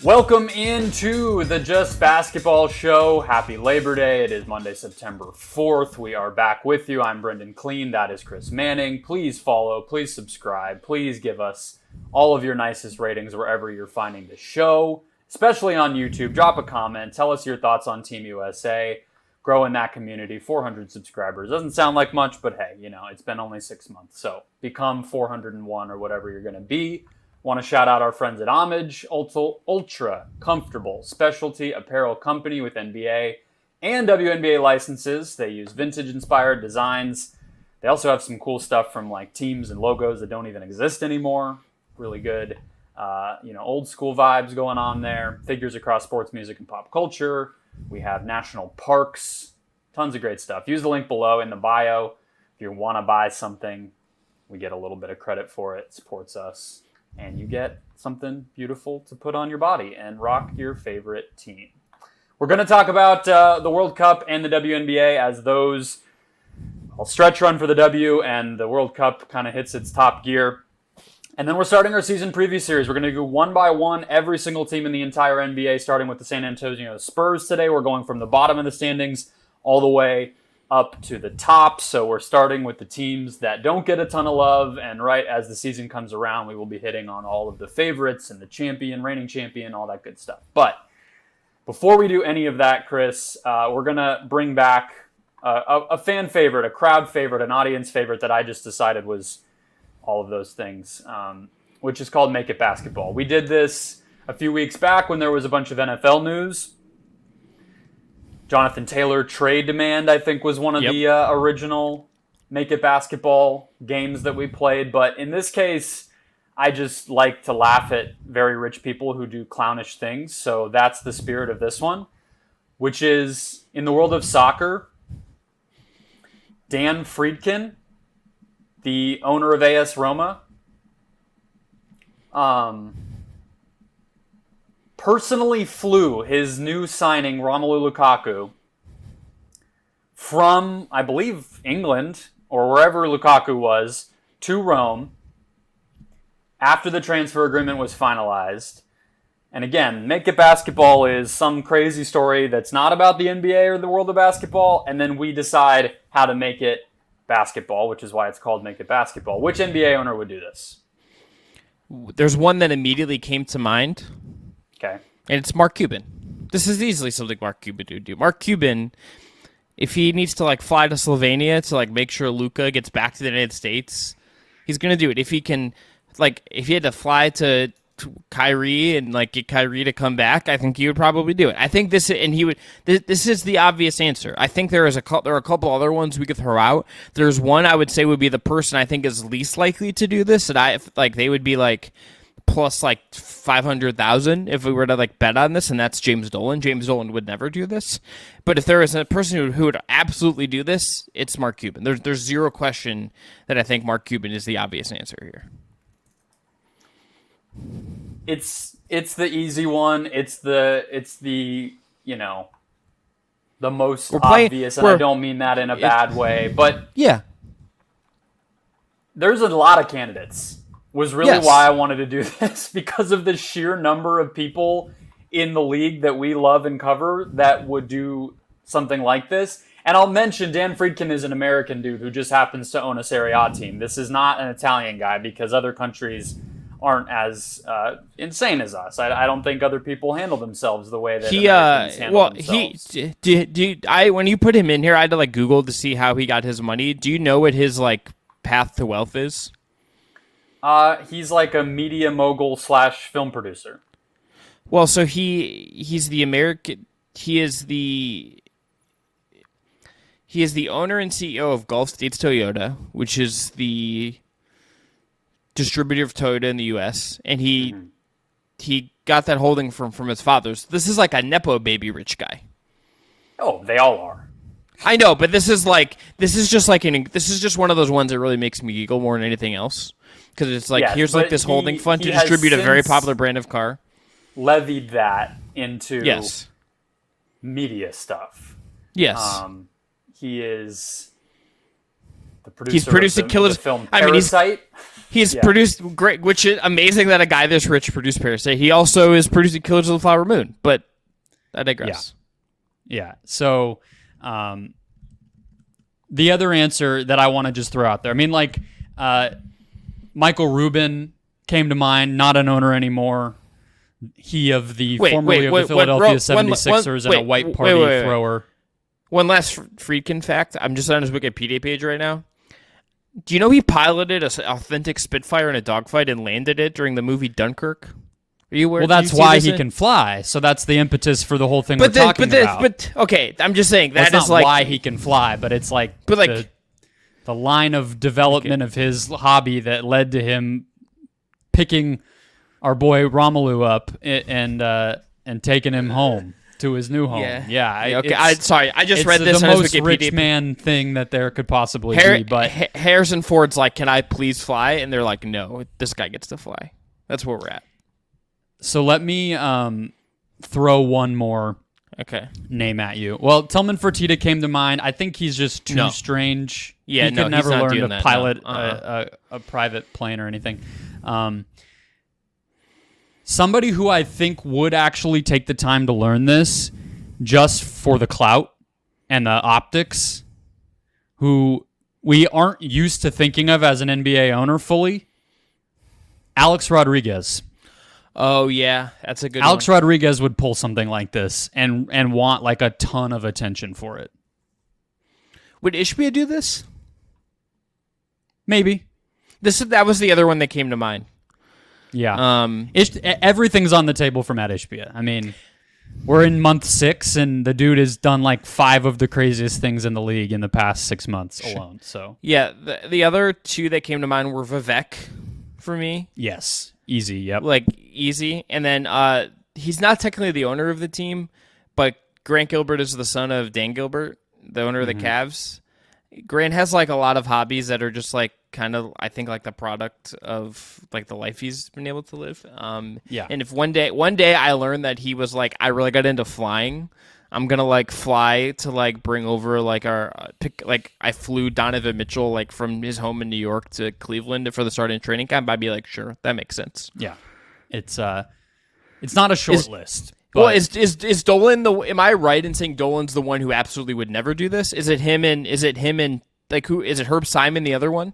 Welcome into the Just Basketball Show. Happy Labor Day. It is Monday, September 4th. We are back with you. I'm Brendan Clean. That is Chris Manning. Please follow. Please subscribe. Please give us all of your nicest ratings wherever you're finding the show, especially on YouTube. Drop a comment. Tell us your thoughts on Team USA. Grow in that community. 400 subscribers. Doesn't sound like much, but hey, it's been only 6 months. So become 401 or whatever you're going to be. Want to shout out our friends at Homage, ultra comfortable specialty apparel company with NBA and WNBA licenses. They use vintage-inspired designs. They also have some cool stuff from like teams and logos that don't even exist anymore. Really good, old school vibes going on there. Figures across sports, music, and pop culture. We have national parks. Tons of great stuff. Use the link below in the bio. If you want to buy something, we get a little bit of credit for it. It supports us. And you get something beautiful to put on your body and rock your favorite team. We're going to talk about the World Cup and the WNBA as those all stretch run for the W and the World Cup kind of hits its top gear. And then we're starting our season preview series. We're going to go one by one every single team in the entire NBA, starting with the San Antonio Spurs today. We're going from the bottom of the standings all the way up to the top. So we're starting with the teams that don't get a ton of love. And right as the season comes around, we will be hitting on all of the favorites and the champion, reigning champion, all that good stuff. But before we do any of that, Chris, we're going to bring back a fan favorite, a crowd favorite, an audience favorite that I just decided was all of those things, which is called Make It Basketball. We did this a few weeks back when there was a bunch of NFL news. Jonathan Taylor trade demand, I think, was one of the original Make It Basketball games that we played. But in this case, I just like to laugh at very rich people who do clownish things. So that's the spirit of this one, which is in the world of soccer, Dan Friedkin, the owner of AS Roma, personally flew his new signing, Romelu Lukaku, from, I believe, England, or wherever Lukaku was, to Rome after the transfer agreement was finalized. And again, Make It Basketball is some crazy story that's not about the NBA or the world of basketball, and then we decide how to make it basketball, which is why it's called Make It Basketball. Which NBA owner would do this? There's one that immediately came to mind. Okay. And it's Mark Cuban. This is easily something Mark Cuban would do. Mark Cuban, if he needs to fly to Slovenia to make sure Luka gets back to the United States, he's gonna do it. If he can, if he had to fly to Kyrie and get Kyrie to come back, I think he would probably do it. I think this, and he would. This is the obvious answer. I think there are a couple other ones we could throw out. There's one I would say would be the person I think is least likely to do this, and they would be plus 500,000 if we were to bet on this, and that's James Dolan. James Dolan would never do this. But if there is a person who would absolutely do this, it's Mark Cuban. There's zero question that I think Mark Cuban is the obvious answer here. It's the easy one. It's the the most obvious, and I don't mean that in a bad way, but yeah, there's a lot of candidates. Was really why I wanted to do this, because of the sheer number of people in the league that we love and cover that would do something like this. And I'll mention Dan Friedkin is an American dude who just happens to own a Serie A team. This is not an Italian guy, because other countries aren't as insane as us. I don't think other people handle themselves the way that Americans handle themselves. When you put him in here, I had to Google to see how he got his money. Do you know what his path to wealth is? He's a media mogul / film producer. Well, so he's the American. He is the owner and CEO of Gulf States Toyota, which is the distributor of Toyota in the U.S., and he got that holding from his father's. This is a nepo baby rich guy. Oh, they all are. I know, but this is just one of those ones that really makes me giggle more than anything else. Because it's here's this holding fund to distribute a very popular brand of car. Levied that into media stuff. Yes. He is the producer He's producing of the film Parasite. He's produced great, which is amazing that a guy this rich produced Parasite. He also is producing Killers of the Flower Moon, but I digress. Yeah. So, the other answer that I want to just throw out there, I mean, like, Michael Rubin came to mind, not an owner anymore. He of the formerly of the Philadelphia 76ers and a white party thrower. One last Friedkin fact. I'm just on his Wikipedia page right now. Do you know he piloted an authentic Spitfire in a dogfight and landed it during the movie Dunkirk? Are you aware? Well, that's why he can fly. So that's the impetus for the whole thing we're talking about. But okay, I'm just saying that is not like why he can fly, but it's like, the line of development of his hobby that led to him picking our boy Romelu up and taking him home to his new home. Okay. Sorry, I just read this on his most Wikipedia. Rich man thing that there could possibly be. But Harrison Ford's like, "Can I please fly?" And they're like, "No, this guy gets to fly." That's where we're at. So let me throw one more name at you. Well, Tillman Fertitta came to mind. I think he's just too strange. Yeah, he could never learn to pilot a private plane or anything. Somebody who I think would actually take the time to learn this just for the clout and the optics, who we aren't used to thinking of as an NBA owner fully, Alex Rodriguez. Oh, yeah, that's a good Alex one. Rodriguez would pull something like this and want like a ton of attention for it. Would Ishbia do this? Maybe. That was the other one that came to mind. Yeah. Everything's on the table for Matt Ishbia. I mean, we're in month 6, and the dude has done like 5 of the craziest things in the league in the past 6 months alone. So yeah, the other two that came to mind were Vivek for me. Yes. Easy, yep. Like, easy. And then he's not technically the owner of the team, but Grant Gilbert is the son of Dan Gilbert, the owner of the Cavs. Grant has, like, a lot of hobbies that are just, like, kind of, I think, like, the product of, like, the life he's been able to live. Yeah. And if one day I learned that he was, like, I really got into flying, I'm going to, like, fly to, like, bring over, like, I flew Donovan Mitchell, like, from his home in New York to Cleveland for the start of training camp. I'd be like, sure, that makes sense. Yeah. It's not a short list. But... Well, is Dolan am I right in saying Dolan's the one who absolutely would never do this? Is it him and, like, who, is it Herb Simon, the other one?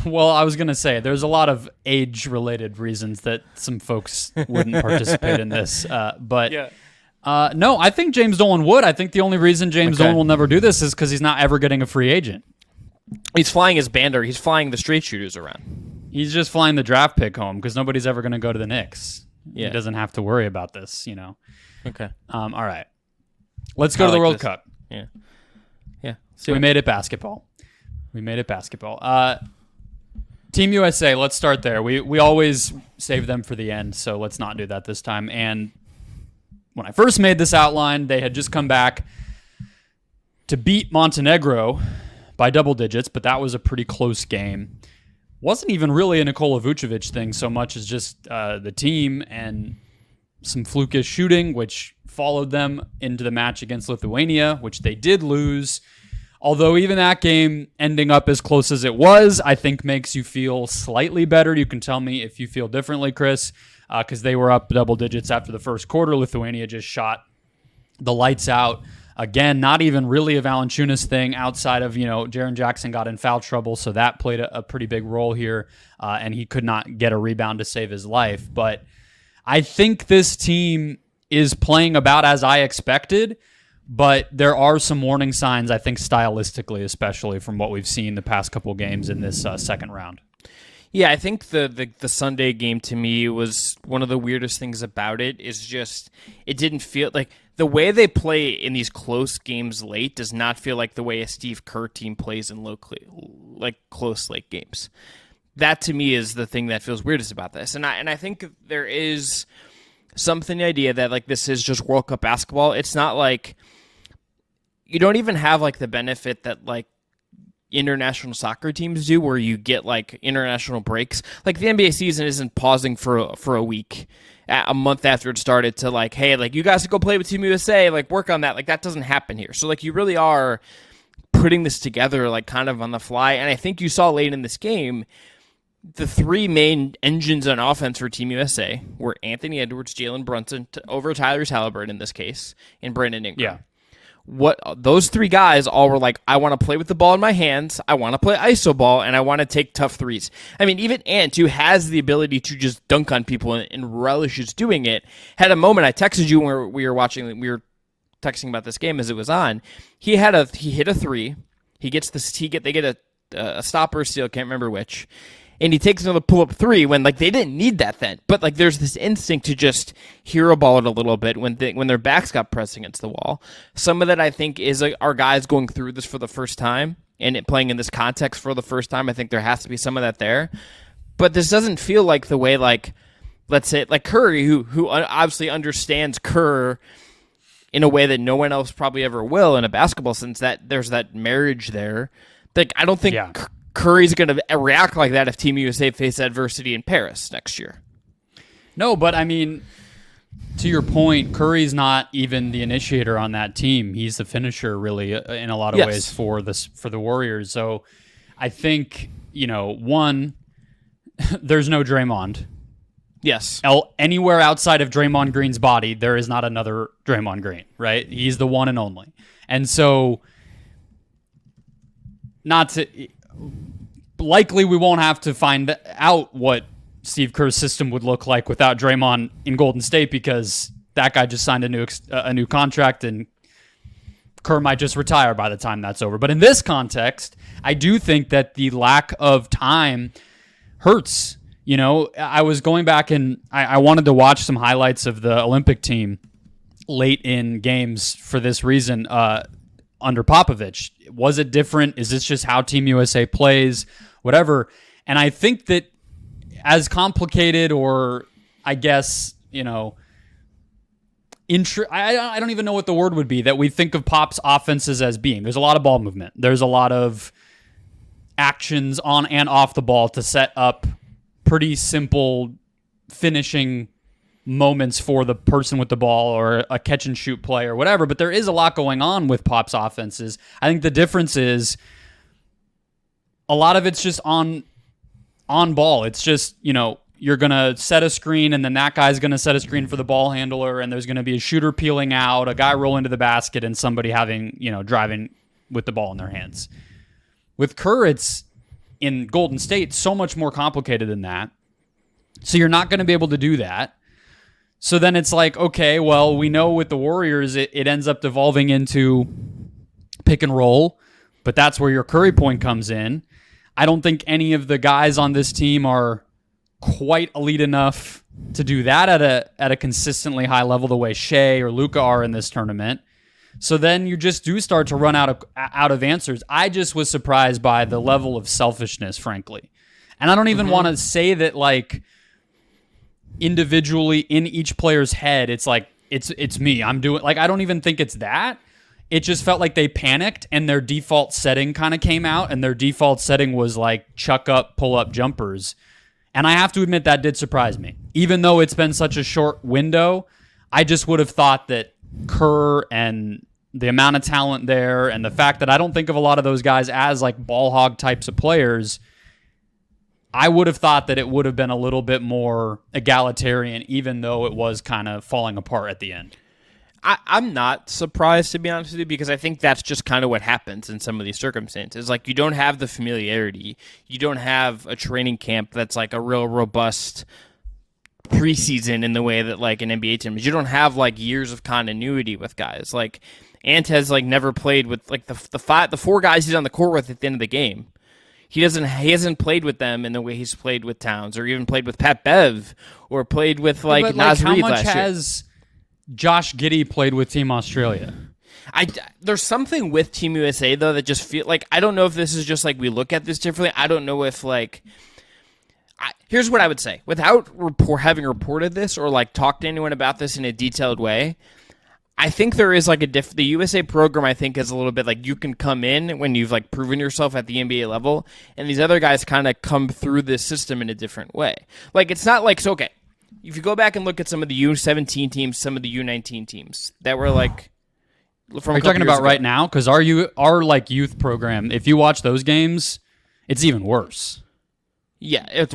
Well, I was going to say, there's a lot of age-related reasons that some folks wouldn't participate in this. But... Yeah. No, I think James Dolan would. I think the only reason James Dolan will never do this is because he's not ever getting a free agent. He's flying his bander. He's flying the straight shooters around. He's just flying the draft pick home because nobody's ever going to go to the Knicks. Yeah. He doesn't have to worry about this, you know. Okay. All right. Let's go to the World Cup. Yeah. Yeah. So we made it basketball. Team USA, let's start there. We always save them for the end, so let's not do that this time. And when I first made this outline, they had just come back to beat Montenegro by double digits, but that was a pretty close game. Wasn't even really a Nikola Vucevic thing so much as just the team and some flukish shooting, which followed them into the match against Lithuania, which they did lose. Although even that game ending up as close as it was, I think makes you feel slightly better. You can tell me if you feel differently, Chris, because they were up double digits after the first quarter. Lithuania just shot the lights out. Again, not even really a Valanciunas thing outside of, Jaren Jackson got in foul trouble, so that played a pretty big role here, and he could not get a rebound to save his life. But I think this team is playing about as I expected, but there are some warning signs, I think, stylistically, especially from what we've seen the past couple games in this second round. Yeah, I think the Sunday game to me was one of the weirdest things about it is just it didn't feel like the way they play in these close games late does not feel like the way a Steve Kerr team plays in close late games. That to me is the thing that feels weirdest about this, and I think there is something the idea that like this is just World Cup basketball. It's not like you don't even have like the benefit that like international soccer teams do where you get like international breaks. Like the NBA season isn't pausing for a week, a month after it started to like, hey, like you guys go play with Team USA, like work on that. Like that doesn't happen here. So like you really are putting this together like kind of on the fly. And I think you saw late in this game, the three main engines on offense for Team USA were Anthony Edwards, Jalen Brunson, over Tyrese Halliburton in this case, and Brandon Ingram. Yeah. What those three guys all were like, I want to play with the ball in my hands, I want to play iso ball, and I want to take tough threes. I mean, even Ant, who has the ability to just dunk on people and relishes doing it, had a moment. I texted you when we were texting about this game as it was on. He hit a three. They get a stopper steal, can't remember which. And he takes another pull-up three when like they didn't need that then. But like there's this instinct to just hero ball it a little bit when their backs got pressed against the wall. Some of that I think is our guys going through this for the first time and it playing in this context for the first time. I think there has to be some of that there. But this doesn't feel like the way like, let's say like Curry, who obviously understands Kerr in a way that no one else probably ever will in a basketball sense, that there's that marriage there. Like I don't think Curry's going to react like that if Team USA face adversity in Paris next year. No, but I mean, to your point, Curry's not even the initiator on that team. He's the finisher, really, in a lot of ways for the Warriors. So I think, one, there's no Draymond. Yes. Anywhere outside of Draymond Green's body, there is not another Draymond Green, right? He's the one and only. And so, likely we won't have to find out what Steve Kerr's system would look like without Draymond in Golden State because that guy just signed a new contract and Kerr might just retire by the time that's over. But in this context, I do think that the lack of time hurts. I was going back and I wanted to watch some highlights of the Olympic team late in games for this reason under Popovich. Was it different? Is this just how Team USA plays? Whatever. And I think that as complicated or I guess, I don't even know what the word would be that we think of Pop's offenses as being. There's a lot of ball movement. There's a lot of actions on and off the ball to set up pretty simple finishing moments for the person with the ball or a catch and shoot play or whatever. But there is a lot going on with Pop's offenses. I think the difference is a lot of it's just on ball. It's just, you're going to set a screen and then that guy's going to set a screen for the ball handler and there's going to be a shooter peeling out, a guy rolling to the basket and somebody having, driving with the ball in their hands. With Kerr, it's in Golden State so much more complicated than that. So you're not going to be able to do that. So then it's like, okay, well, we know with the Warriors, it ends up devolving into pick and roll, but that's where your Curry point comes in. I don't think any of the guys on this team are quite elite enough to do that at a consistently high level the way Shea or Luka are in this tournament. So then you just do start to run out of answers. I just was surprised by the level of selfishness, frankly. And I don't even want to say that like individually in each player's head, it's like, it's me. I'm doing like, I don't even think it's that. It just felt like they panicked and their default setting kind of came out and their default setting was like chuck up, pull up jumpers. And I have to admit that did surprise me. Even though it's been such a short window, I just would have thought that Kerr and the amount of talent there and the fact that I don't think of a lot of those guys as like ball hog types of players, I would have thought that it would have been a little bit more egalitarian, even though it was kind of falling apart at the end. I'm not surprised, to be honest with you, because I think that's just kind of what happens in some of these circumstances. Like, you don't have the familiarity. You don't have a training camp that's like a real robust preseason in the way that like an NBA team is. You don't have like years of continuity with guys. Like, Ant has like never played with like the four guys he's on the court with at the end of the game. He hasn't played with them in the way he's played with Towns, or even played with Pat Bev, or played with like Naz Reid last year. How much has Josh Giddey played with Team Australia? There's something with Team USA though that just feel like, I don't know if this is just like we look at this differently. I don't know if like, here's what I would say without having reported this or like talked to anyone about this in a detailed way. I think there is like the USA program, I think, is a little bit like you can come in when you've like proven yourself at the NBA level, and these other guys kind of come through this system in a different way. Like, it's not like, so okay, if you go back and look at some of the U17 teams, some of the U19 teams that were like from Are you talking about right now? Because our like youth program, if you watch those games, it's even worse. Yeah,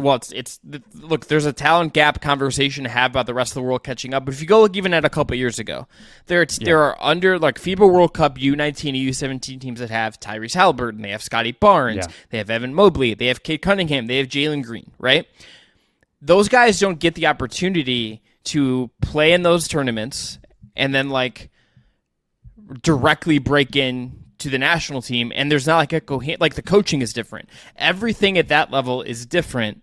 look, there's a talent gap conversation to have about the rest of the world catching up. But if you go look even at a couple years ago, there are under like FIBA World Cup U19 and U17 teams that have Tyrese Halliburton, they have Scotty Barnes, they have Evan Mobley, they have Cade Cunningham, they have Jalen Green, right? Those guys don't get the opportunity to play in those tournaments and then like directly break in to the national team, and there's not like like the coaching is different. Everything at that level is different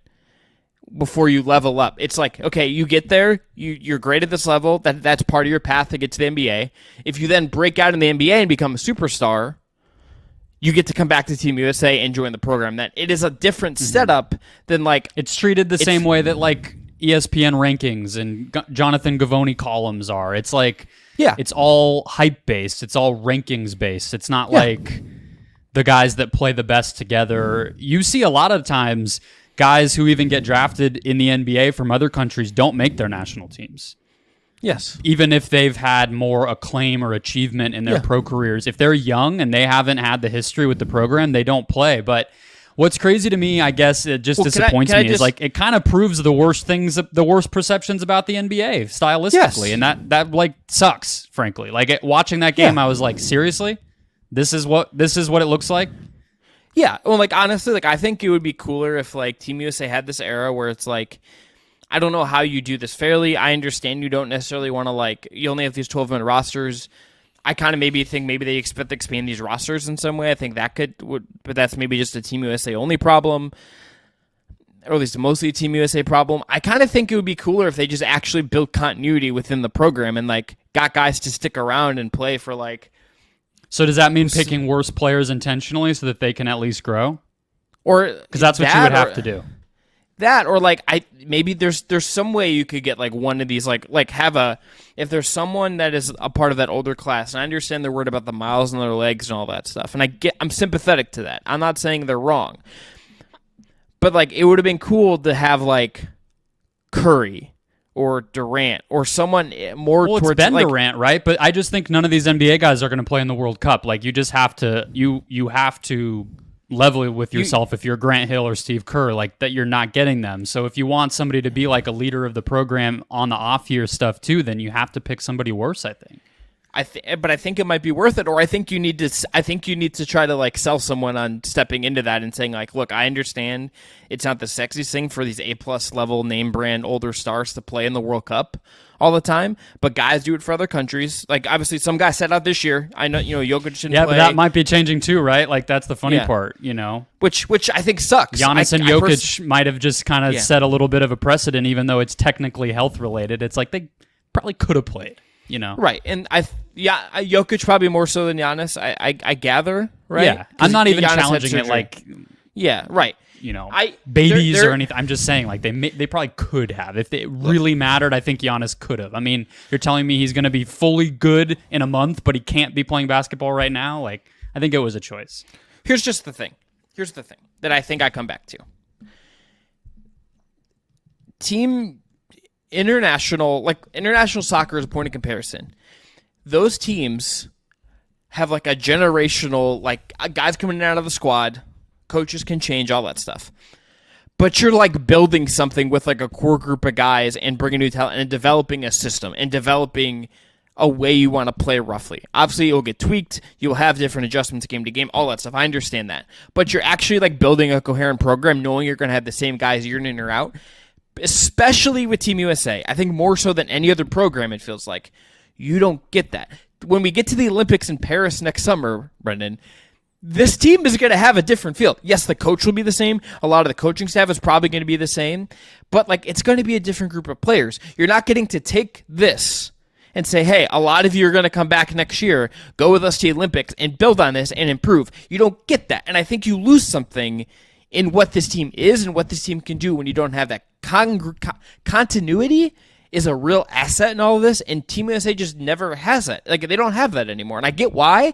before you level up. It's like, okay, you get there, you're great at this level, that's part of your path to get to the NBA. If you then break out in the NBA and become a superstar, you get to come back to Team USA and join the program. That it is a different setup than like it's treated the same way that like ESPN rankings and Jonathan Givony columns are. It's like it's all hype based. It's all rankings based. It's not like the guys that play the best together. You see a lot of times guys who even get drafted in the NBA from other countries don't make their national teams. Yes. Even if they've had more acclaim or achievement in their pro careers. If they're young and they haven't had the history with the program, they don't play. But what's crazy to me, I guess, it just disappoints me, is like it kind of proves the worst perceptions about the NBA stylistically, and that like sucks, frankly. Like watching that game, I was like, seriously, this is what it looks like. Yeah, well, like honestly, like I think it would be cooler if like Team USA had this era where it's like, I don't know how you do this fairly. I understand you don't necessarily want to like you only have these 12-man rosters. I kind of think they expect to expand these rosters in some way. I think that but that's maybe just a Team USA only problem, or at least mostly a Team USA problem. I kind of think it would be cooler if they just actually built continuity within the program and like got guys to stick around and play for like. So does that mean picking worse players intentionally so that they can at least grow? Or because that's what you would have to do. That or like maybe there's some way you could get like one of these like have if there's someone that is a part of that older class, and I understand they're worried about the miles on their legs and all that stuff, and I'm sympathetic to that. I'm not saying they're wrong, but like it would have been cool to have like Curry or Durant or someone more. Well, towards it's been like, Durant, right? But I just think none of these NBA guys are going to play in the World Cup. Like you just have to you have to level with yourself if you're Grant Hill or Steve Kerr, like that you're not getting them. So if you want somebody to be like a leader of the program on the off-year stuff too, then you have to pick somebody worse, I think. But I think it might be worth it, or I think you need to try to like sell someone on stepping into that and saying like, look, I understand it's not the sexiest thing for these A+ level name brand older stars to play in the World Cup all the time, but guys do it for other countries. Like obviously some guys set out this year. I know Jokic didn't play. But that might be changing too, right? Like that's the funny part, Which I think sucks. Giannis and Jokic might have just kind of set a little bit of a precedent, even though it's technically health related. It's like they probably could have played. Right, and Jokic probably more so than Giannis. I gather, right? Yeah, I'm not even challenging it like, right. Babies or anything. I'm just saying like they probably could have if it really mattered. I think Giannis could have. I mean, you're telling me he's going to be fully good in a month, but he can't be playing basketball right now. Like I think it was a choice. Here's the thing that I think I come back to. International soccer is a point of comparison. Those teams have like a generational, like guys coming in and out of the squad, coaches can change, all that stuff. But you're like building something with like a core group of guys and bringing new talent and developing a system and developing a way you want to play roughly. Obviously, it'll get tweaked. You'll have different adjustments game to game, all that stuff. I understand that. But you're actually like building a coherent program knowing you're going to have the same guys year in or out. Especially with Team USA, I think more so than any other program, it feels like you don't get that. When we get to the Olympics in Paris next summer, Brendan, this team is going to have a different feel. Yes, the coach will be the same. A lot of the coaching staff is probably going to be the same, but like it's going to be a different group of players. You're not getting to take this and say, hey, a lot of you are going to come back next year, go with us to the Olympics and build on this and improve. You don't get that, and I think you lose something in what this team is and what this team can do when you don't have that continuity is a real asset in all of this, and Team USA just never has it. Like they don't have that anymore, and I get why.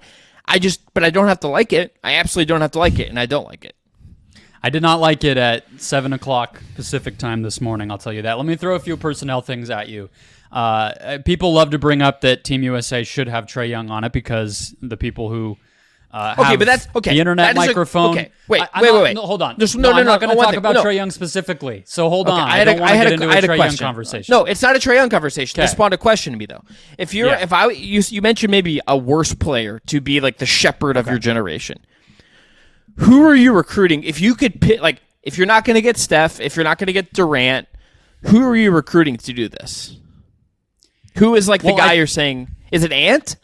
But I don't have to like it. I absolutely don't have to like it, and I don't like it. I did not like it at 7 o'clock Pacific time this morning, I'll tell you that. Let me throw a few personnel things at you. People love to bring up that Team USA should have Trae Young on it because the people who Okay, but that's okay. The internet microphone. Okay, wait. No, hold on. No, I'm not going to talk about no. Trae Young specifically. So hold on. I don't want to get into a Trae Young question. conversation. No, it's not a Trae Young conversation. Okay. This spawned a question to me though. If you mentioned maybe a worse player to be like the shepherd of your generation, who are you recruiting? If you could pick, like, if you're not going to get Steph, if you're not going to get Durant, who are you recruiting to do this? Who is like the guy you're saying? Is it Ant?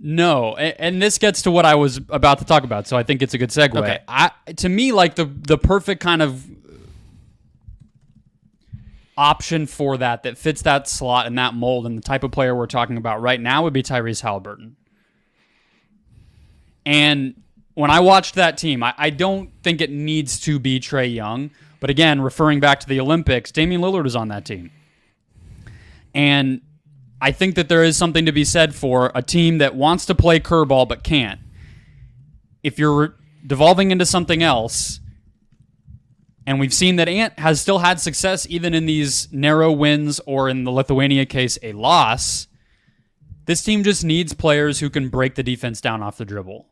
No, and this gets to what I was about to talk about, so I think it's a good segue. Okay. To me, like the perfect kind of option for that fits that slot and that mold and the type of player we're talking about right now would be Tyrese Halliburton. And when I watched that team, I don't think it needs to be Trae Young, but again, referring back to the Olympics, Damian Lillard is on that team. And I think that there is something to be said for a team that wants to play curveball but can't. If you're devolving into something else, and we've seen that Ant has still had success even in these narrow wins or in the Lithuania case, a loss, this team just needs players who can break the defense down off the dribble.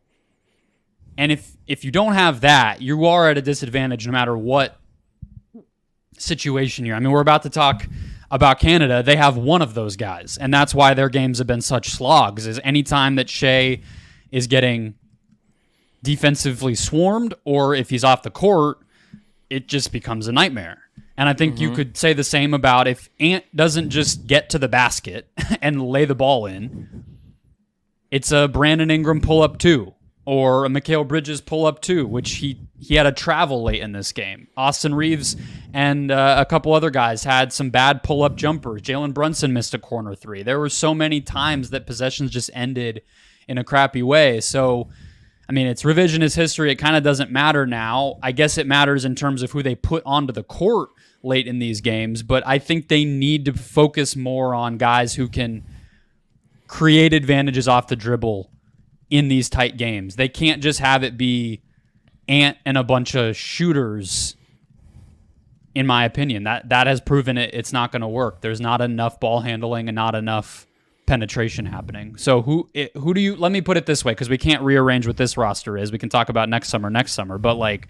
And if you don't have that, you are at a disadvantage no matter what situation you're in. I mean, we're about to talk about Canada. They have one of those guys, and that's why their games have been such slogs, is anytime that Shea is getting defensively swarmed or if he's off the court, it just becomes a nightmare. And I think you could say the same about if Ant doesn't just get to the basket and lay the ball in, it's a Brandon Ingram pull-up too, or a Mikal Bridges pull-up too, which he had a travel late in this game. Austin Reeves and a couple other guys had some bad pull-up jumpers. Jalen Brunson missed a corner three. There were so many times that possessions just ended in a crappy way. So, I mean, it's revisionist history. It kind of doesn't matter now. I guess it matters in terms of who they put onto the court late in these games, but I think they need to focus more on guys who can create advantages off the dribble in these tight games. They can't just have it be Ant and a bunch of shooters, in my opinion. That has proven it's not going to work. There's not enough ball handling and not enough penetration happening. So who do you, let me put it this way, because we can't rearrange what this roster is. We can talk about next summer, but like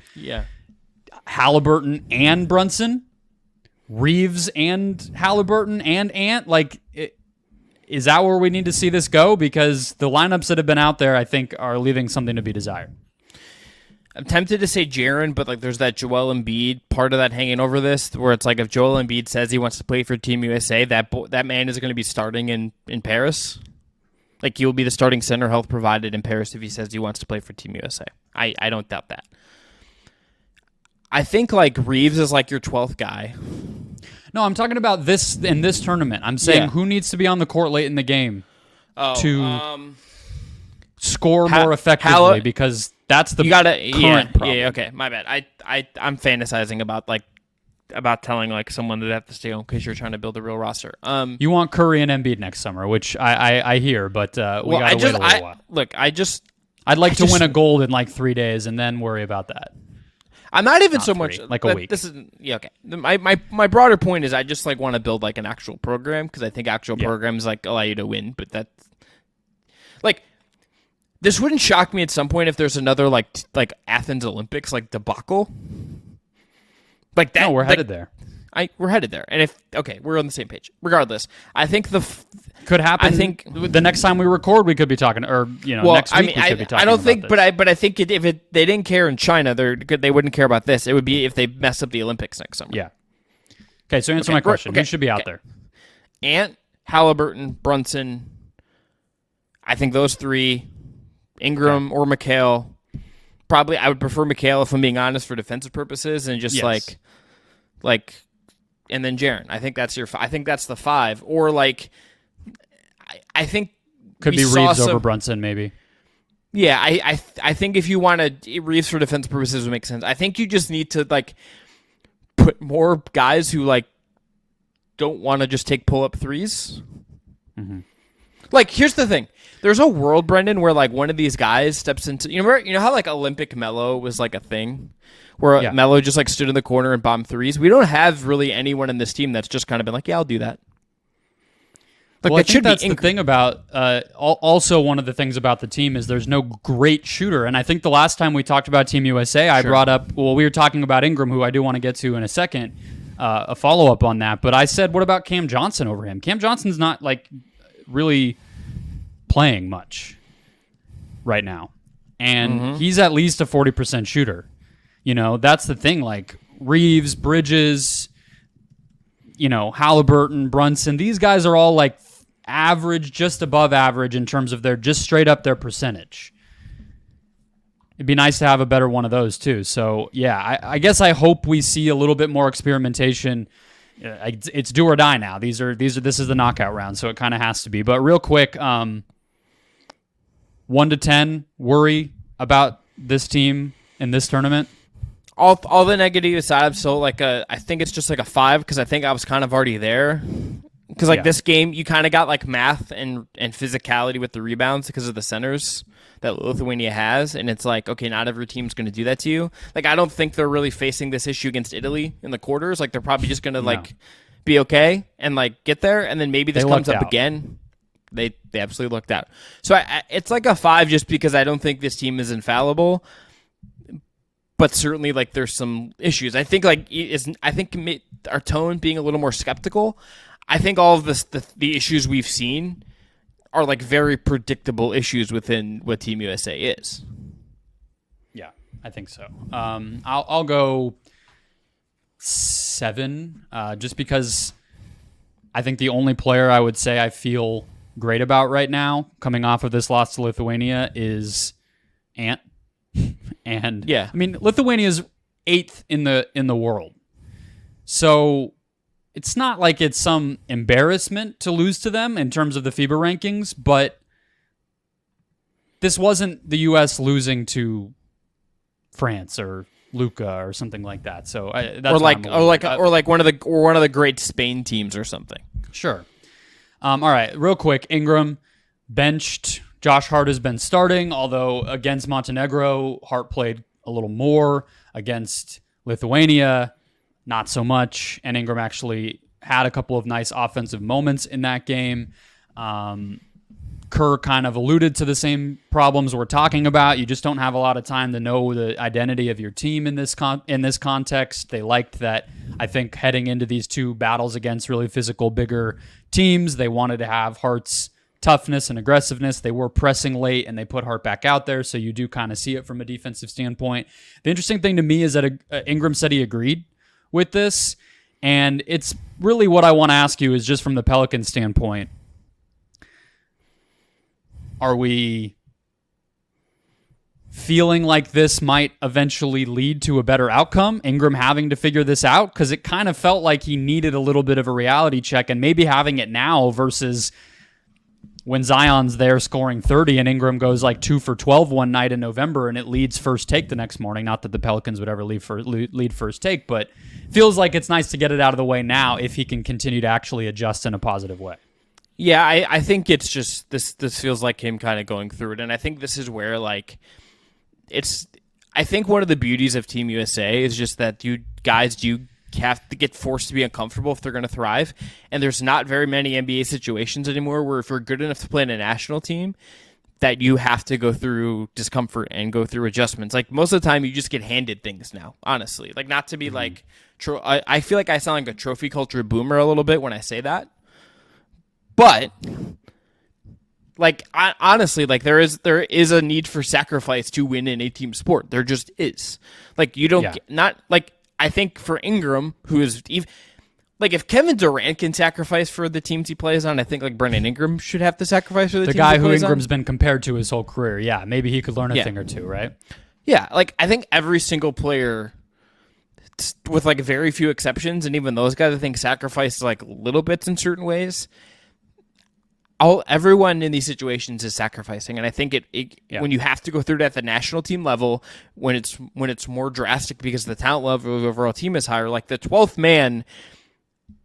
Halliburton and Brunson, Reeves and Halliburton and Ant, like is that where we need to see this go? Because the lineups that have been out there, I think, are leaving something to be desired. I'm tempted to say Jaren, but like there's that Joel Embiid part of that hanging over this, where it's like if Joel Embiid says he wants to play for Team USA, that man is going to be starting in Paris. Like he will be the starting center, health provided in Paris, if he says he wants to play for Team USA. I don't doubt that. I think like Reeves is like your 12th guy. No, I'm talking about this in this tournament. I'm saying who needs to be on the court late in the game to score more effectively, because that's the current problem. Yeah, okay, my bad. I'm fantasizing about telling like someone that they have to stay home because you're trying to build a real roster. You want Curry and Embiid next summer, which I hear, but we got to wait a little while. Look, I'd like to win a gold in like 3 days and then worry about that. I'm not even so much like a week. This is okay. My broader point is I just like want to build like an actual program, because I think actual programs like allow you to win. But that's like, this wouldn't shock me at some point if there's another like Athens Olympics like debacle. Like that. No, we're headed there. We're headed there, and we're on the same page. Regardless, I think could happen. I think the next time we record, we could be talking, or next week we could be talking. I don't think, about but I think they didn't care in China, they wouldn't care about this. It would be if they mess up the Olympics next summer. Yeah. Okay, so answer my question. Who should be out there? Ant, Halliburton, Brunson. I think those three, Ingram or Mikal. Probably, I would prefer Mikal if I'm being honest for defensive purposes, and just like, and then Jaren. I think that's the five, or like. I think could be Reeves over Brunson, maybe. Yeah, I think if you want to Reeves for defense purposes would make sense. I think you just need to like put more guys who like don't want to just take pull up threes. Mm-hmm. Like, here's the thing: there's a world, Brendan, where like one of these guys steps into you know how like Olympic Melo was like a thing, where Melo just like stood in the corner and bombed threes. We don't have really anyone in this team that's just kind of been like, yeah, I'll do that. Well, I think that's the thing about also one of the things about the team is there's no great shooter. And I think the last time we talked about Team USA, I brought up, we were talking about Ingram, who I do want to get to in a second, a follow-up on that. But I said, what about Cam Johnson over him? Cam Johnson's not like really playing much right now. And he's at least a 40% shooter. That's the thing. Like Reeves, Bridges, Halliburton, Brunson, these guys are all like average, just above average in terms of just straight up their percentage. It'd be nice to have a better one of those too. So yeah, I guess I hope we see a little bit more experimentation. It's do or die now. This is the knockout round, so it kind of has to be. But real quick, 1 to 10, worry about this team in this tournament. All the negative aside, I'm still I think it's just like a 5 because I think I was kind of already there. Because this game, you kind of got like math and physicality with the rebounds because of the centers that Lithuania has, and it's like, okay, not every team's going to do that to you. Like, I don't think they're really facing this issue against Italy in the quarters. Like, they're probably just going to be okay and get there, and then maybe this comes up again. They absolutely looked out. So it's like a 5 just because I don't think this team is infallible. But certainly, there's some issues. I think, our tone being a little more skeptical. I think all of the issues we've seen are very predictable issues within what Team USA is. Yeah, I think so. I'll go 7, just because I think the only player I would say I feel great about right now, coming off of this loss to Lithuania, is Ant. And yeah, I mean, Lithuania's 8th in the world, so it's not like it's some embarrassment to lose to them in terms of the FIBA rankings. But this wasn't the U.S. losing to France or Luka or something like that. So that's one of the great Spain teams or something. Sure. All right, real quick, Ingram benched. Josh Hart has been starting, although against Montenegro, Hart played a little more. Against Lithuania, not so much. And Ingram actually had a couple of nice offensive moments in that game. Kerr kind of alluded to the same problems we're talking about. You just don't have a lot of time to know the identity of your team in this context. They liked that, I think, heading into these two battles against really physical, bigger teams, they wanted to have Hart's toughness and aggressiveness. They were pressing late, and they put Hart back out there, so you do kind of see it from a defensive standpoint. The interesting thing to me is that Ingram said he agreed with this, and it's really what I want to ask you is just from the Pelicans standpoint. Are we feeling like this might eventually lead to a better outcome? Ingram having to figure this out? Because it kind of felt like he needed a little bit of a reality check, and maybe having it now versus when Zion's there scoring 30 and Ingram goes 2 for 12 one night in November and it leads first take the next morning. Not that the Pelicans would ever lead first take, but feels like it's nice to get it out of the way now if he can continue to actually adjust in a positive way. Yeah, I think it's just this feels like him kind of going through it, and I think this is where it's. I think one of the beauties of Team USA is just that you guys do have to get forced to be uncomfortable if they're going to thrive, and there's not very many NBA situations anymore where if you're good enough to play in a national team, that you have to go through discomfort and go through adjustments. Most of the time, you just get handed things now. Honestly, not to be I feel like I sound like a trophy culture boomer a little bit when I say that. But honestly, there is a need for sacrifice to win in a team sport. There just is. You don't I think for Ingram, who is even if Kevin Durant can sacrifice for the teams he plays on, I think Brandon Ingram should have to sacrifice for the teams guy he who plays Ingram's on. been compared to his whole career. Yeah, maybe he could learn a thing or two, right? Yeah, I think every single player, with very few exceptions, and even those guys, I think sacrifice little bits in certain ways. Everyone in these situations is sacrificing, and I think when you have to go through it at the national team level, when it's more drastic because the talent level of the overall team is higher, the 12th man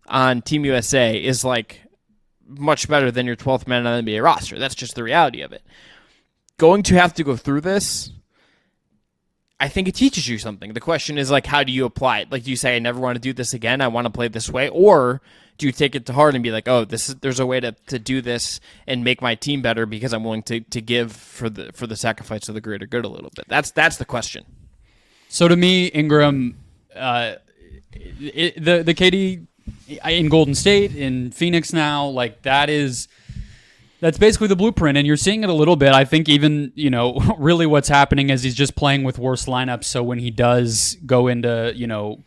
on Team USA is much better than your 12th man on the NBA roster. That's just the reality of it. Going to have to go through this, I think it teaches you something. The question is, like, how do you apply it? Like, do you say, I never want to do this again, I want to play this way? Or do you take it to heart and be like, oh, there's a way to do this and make my team better because I'm willing to give for the sacrifice of the greater good a little bit? That's the question. So to me, Ingram, the KD in Golden State, in Phoenix now, like that's basically the blueprint, and you're seeing it a little bit. I think even, really what's happening is he's just playing with worse lineups, so when he does go into,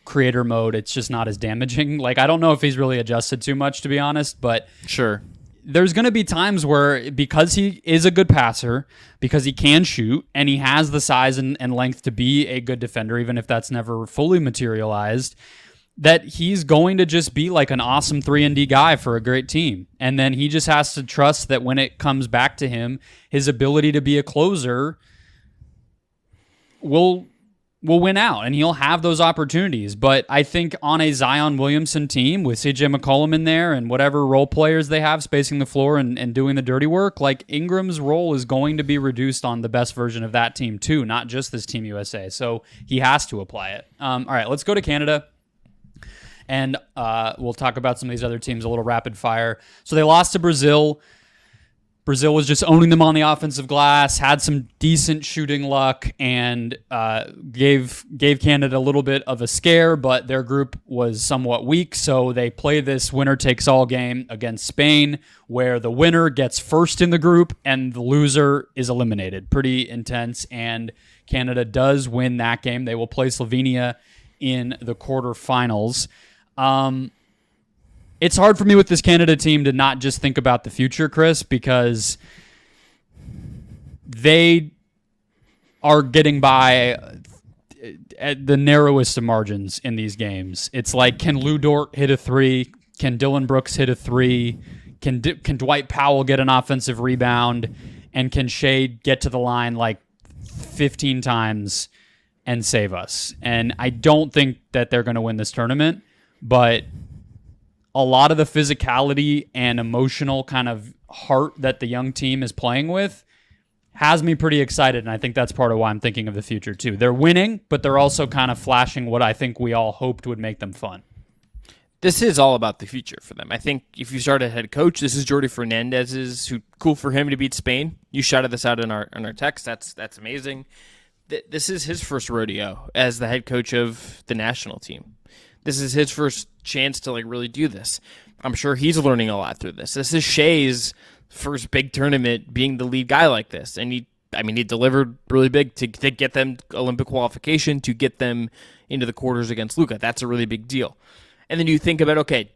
creator mode, it's just not as damaging. Like, I don't know if he's really adjusted too much, to be honest, but sure. There's going to be times where, because he is a good passer, because he can shoot, and he has the size and length to be a good defender, even if that's never fully materialized, that he's going to just be like an awesome 3-and-D guy for a great team. And then he just has to trust that when it comes back to him, his ability to be a closer will win out, and he'll have those opportunities. But I think on a Zion Williamson team with CJ McCollum in there and whatever role players they have spacing the floor and doing the dirty work, like, Ingram's role is going to be reduced on the best version of that team too, not just this Team USA. So he has to apply it. All right, let's go to Canada. And we'll talk about some of these other teams a little rapid fire. So they lost to Brazil. Brazil was just owning them on the offensive glass, had some decent shooting luck, and gave Canada a little bit of a scare, but their group was somewhat weak, so they play this winner-takes-all game against Spain, where the winner gets first in the group and the loser is eliminated. Pretty intense, and Canada does win that game. They will play Slovenia in the quarterfinals. It's hard for me with this Canada team to not just think about the future, Chris, because they are getting by at the narrowest of margins in these games. It's like, can Lou Dort hit a three? Can Dylan Brooks hit a three? Can Dwight Powell get an offensive rebound? And can Shea get to the line like 15 times and save us? And I don't think that they're going to win this tournament, but a lot of the physicality and emotional kind of heart that the young team is playing with has me pretty excited, and I think that's part of why I'm thinking of the future too. They're winning, but they're also kind of flashing what I think we all hoped would make them fun. This is all about the future for them. I think if you start a head coach, this is Jordi Fernandez's, who cool for him to beat Spain. You shouted this out in our text. That's amazing. This is his first rodeo as the head coach of the national team. This is his first chance to really do this. I'm sure he's learning a lot through this. This is Shea's first big tournament being the lead guy like this. And he delivered really big to get them Olympic qualification, to get them into the quarters against Luka. That's a really big deal. And then you think about, okay,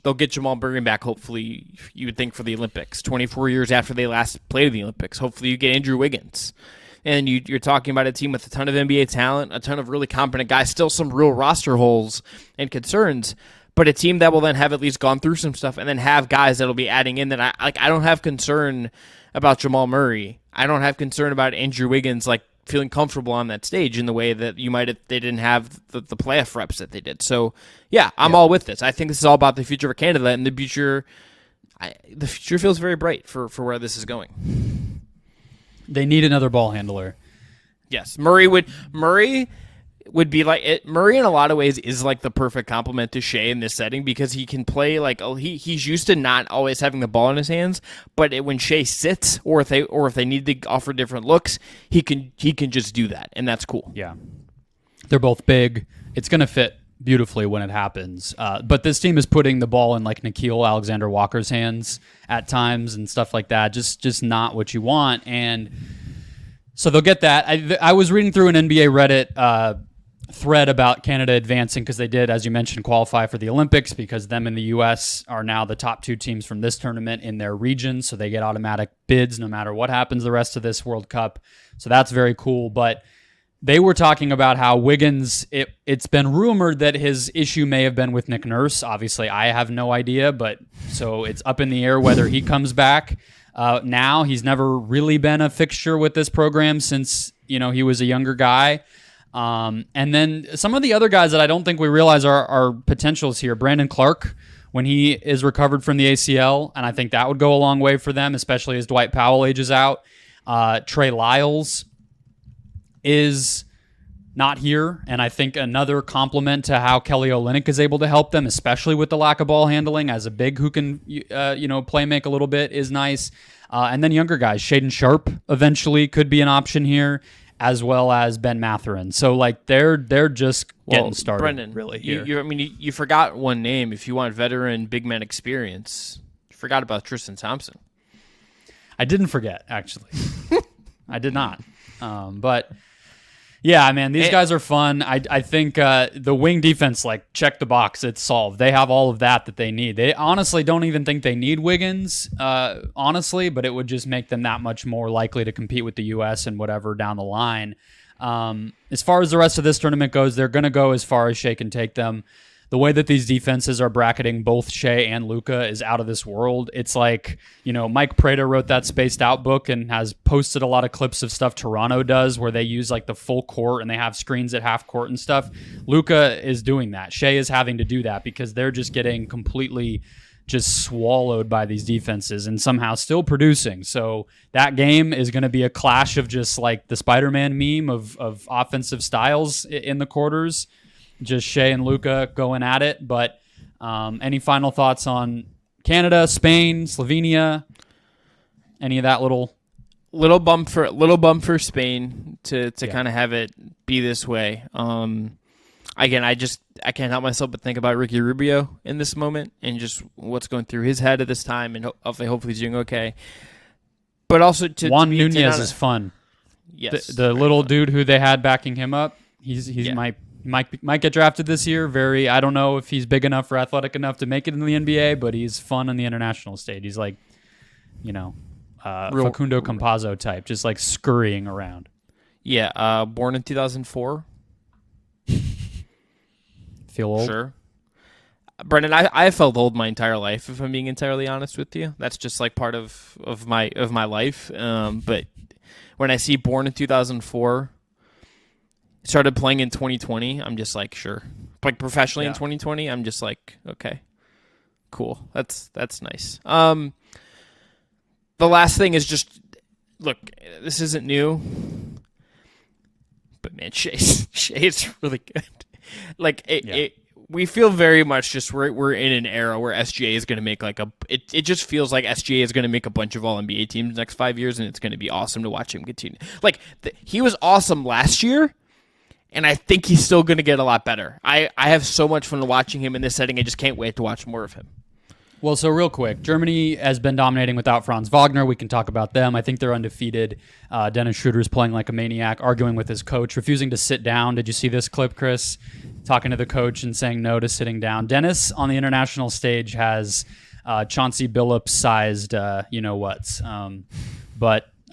they'll get Jamal Murray back, hopefully, you would think, for the Olympics. 24 years after they last played in the Olympics. Hopefully you get Andrew Wiggins. And you're talking about a team with a ton of NBA talent, a ton of really competent guys, still some real roster holes and concerns, but a team that will then have at least gone through some stuff and then have guys that'll be adding in that I don't have concern about Jamal Murray. I don't have concern about Andrew Wiggins feeling comfortable on that stage in the way that they didn't have the playoff reps that they did. So yeah, I'm all with this. I think this is all about the future of Canada, and the future feels very bright for where this is going. They need another ball handler. Yes, Murray would be like it. Murray in a lot of ways is like the perfect complement to Shea in this setting, because he can play he's used to not always having the ball in his hands, but when Shea sits or if they need to offer different looks, he can just do that, and that's cool. Yeah, they're both big. It's going to fit beautifully when it happens. But this team is putting the ball in Nickeil Alexander-Walker's hands at times and stuff like that. Just not what you want. And so they'll get that. I was reading through an NBA Reddit thread about Canada advancing because they did, as you mentioned, qualify for the Olympics, because them and the U.S. are now the top two teams from this tournament in their region. So they get automatic bids no matter what happens the rest of this World Cup. So that's very cool. But they were talking about how Wiggins, it's been rumored that his issue may have been with Nick Nurse. Obviously, I have no idea, but so it's up in the air whether he comes back. Now, he's never really been a fixture with this program since, he was a younger guy. And then some of the other guys that I don't think we realize are potentials here. Brandon Clark, when he is recovered from the ACL, and I think that would go a long way for them, especially as Dwight Powell ages out. Trey Lyles is not here, and I think another compliment to how Kelly Olynyk is able to help them, especially with the lack of ball handling, as a big who can play make a little bit, is nice. And then younger guys, Shaden Sharp eventually could be an option here, as well as Ben Mathurin. So like they're just getting started. Brendan, really here. You forgot one name. If you want veteran big man experience, you forgot about Tristan Thompson. I didn't forget, actually. I did not. But yeah, man, these guys are fun. I think the wing defense, like, check the box. It's solved. They have all of that they need. They honestly don't even think they need Wiggins, honestly, but it would just make them that much more likely to compete with the U.S. and whatever down the line. As far as the rest of this tournament goes, they're going to go as far as Shea can take them. The way that these defenses are bracketing both Shea and Luka is out of this world. It's like, Mike Prater wrote that Spaced Out book and has posted a lot of clips of stuff Toronto does where they use like the full court and they have screens at half court and stuff. Luka is doing that. Shea is having to do that because they're just getting completely just swallowed by these defenses and somehow still producing. So that game is going to be a clash of just like the Spider-Man meme of offensive styles in the quarters. Just Shea and Luka going at it. But any final thoughts on Canada, Spain, Slovenia? Any of that little bump for Spain to kind of have it be this way. Again, I can't help myself but think about Ricky Rubio in this moment and just what's going through his head at this time, and hopefully he's doing okay. But also Juan Nunez is fun. Yes, the little dude who they had backing him up. He's might get drafted this year. I don't know if he's big enough or athletic enough to make it in the NBA, but he's fun on the international stage. He's like, Facundo Campazzo type, just like scurrying around. Yeah, born in 2004. Feel old? Sure. Brendan, I felt old my entire life, if I'm being entirely honest with you. That's just like part of my life. But when I see born in 2004, started playing in 2020, I'm just like, sure. Like professionally in 2020, I'm just like, okay, cool. That's nice. The last thing is just, look, this isn't new, but man, Shea is really good. Like we feel very much just we're in an era where SGA is going to make it just feels like SGA is going to make a bunch of all NBA teams in the next 5 years, and it's going to be awesome to watch him continue. Like he was awesome last year. And I think he's still going to get a lot better. I have so much fun watching him in this setting. I just can't wait to watch more of him. Well, so real quick, Germany has been dominating without Franz Wagner. We can talk about them. I think they're undefeated. Dennis Schroeder's playing like a maniac, arguing with his coach, refusing to sit down. Did you see this clip, Chris? Talking to the coach and saying no to sitting down. Dennis on the international stage has Chauncey Billups-sized you-know-whats.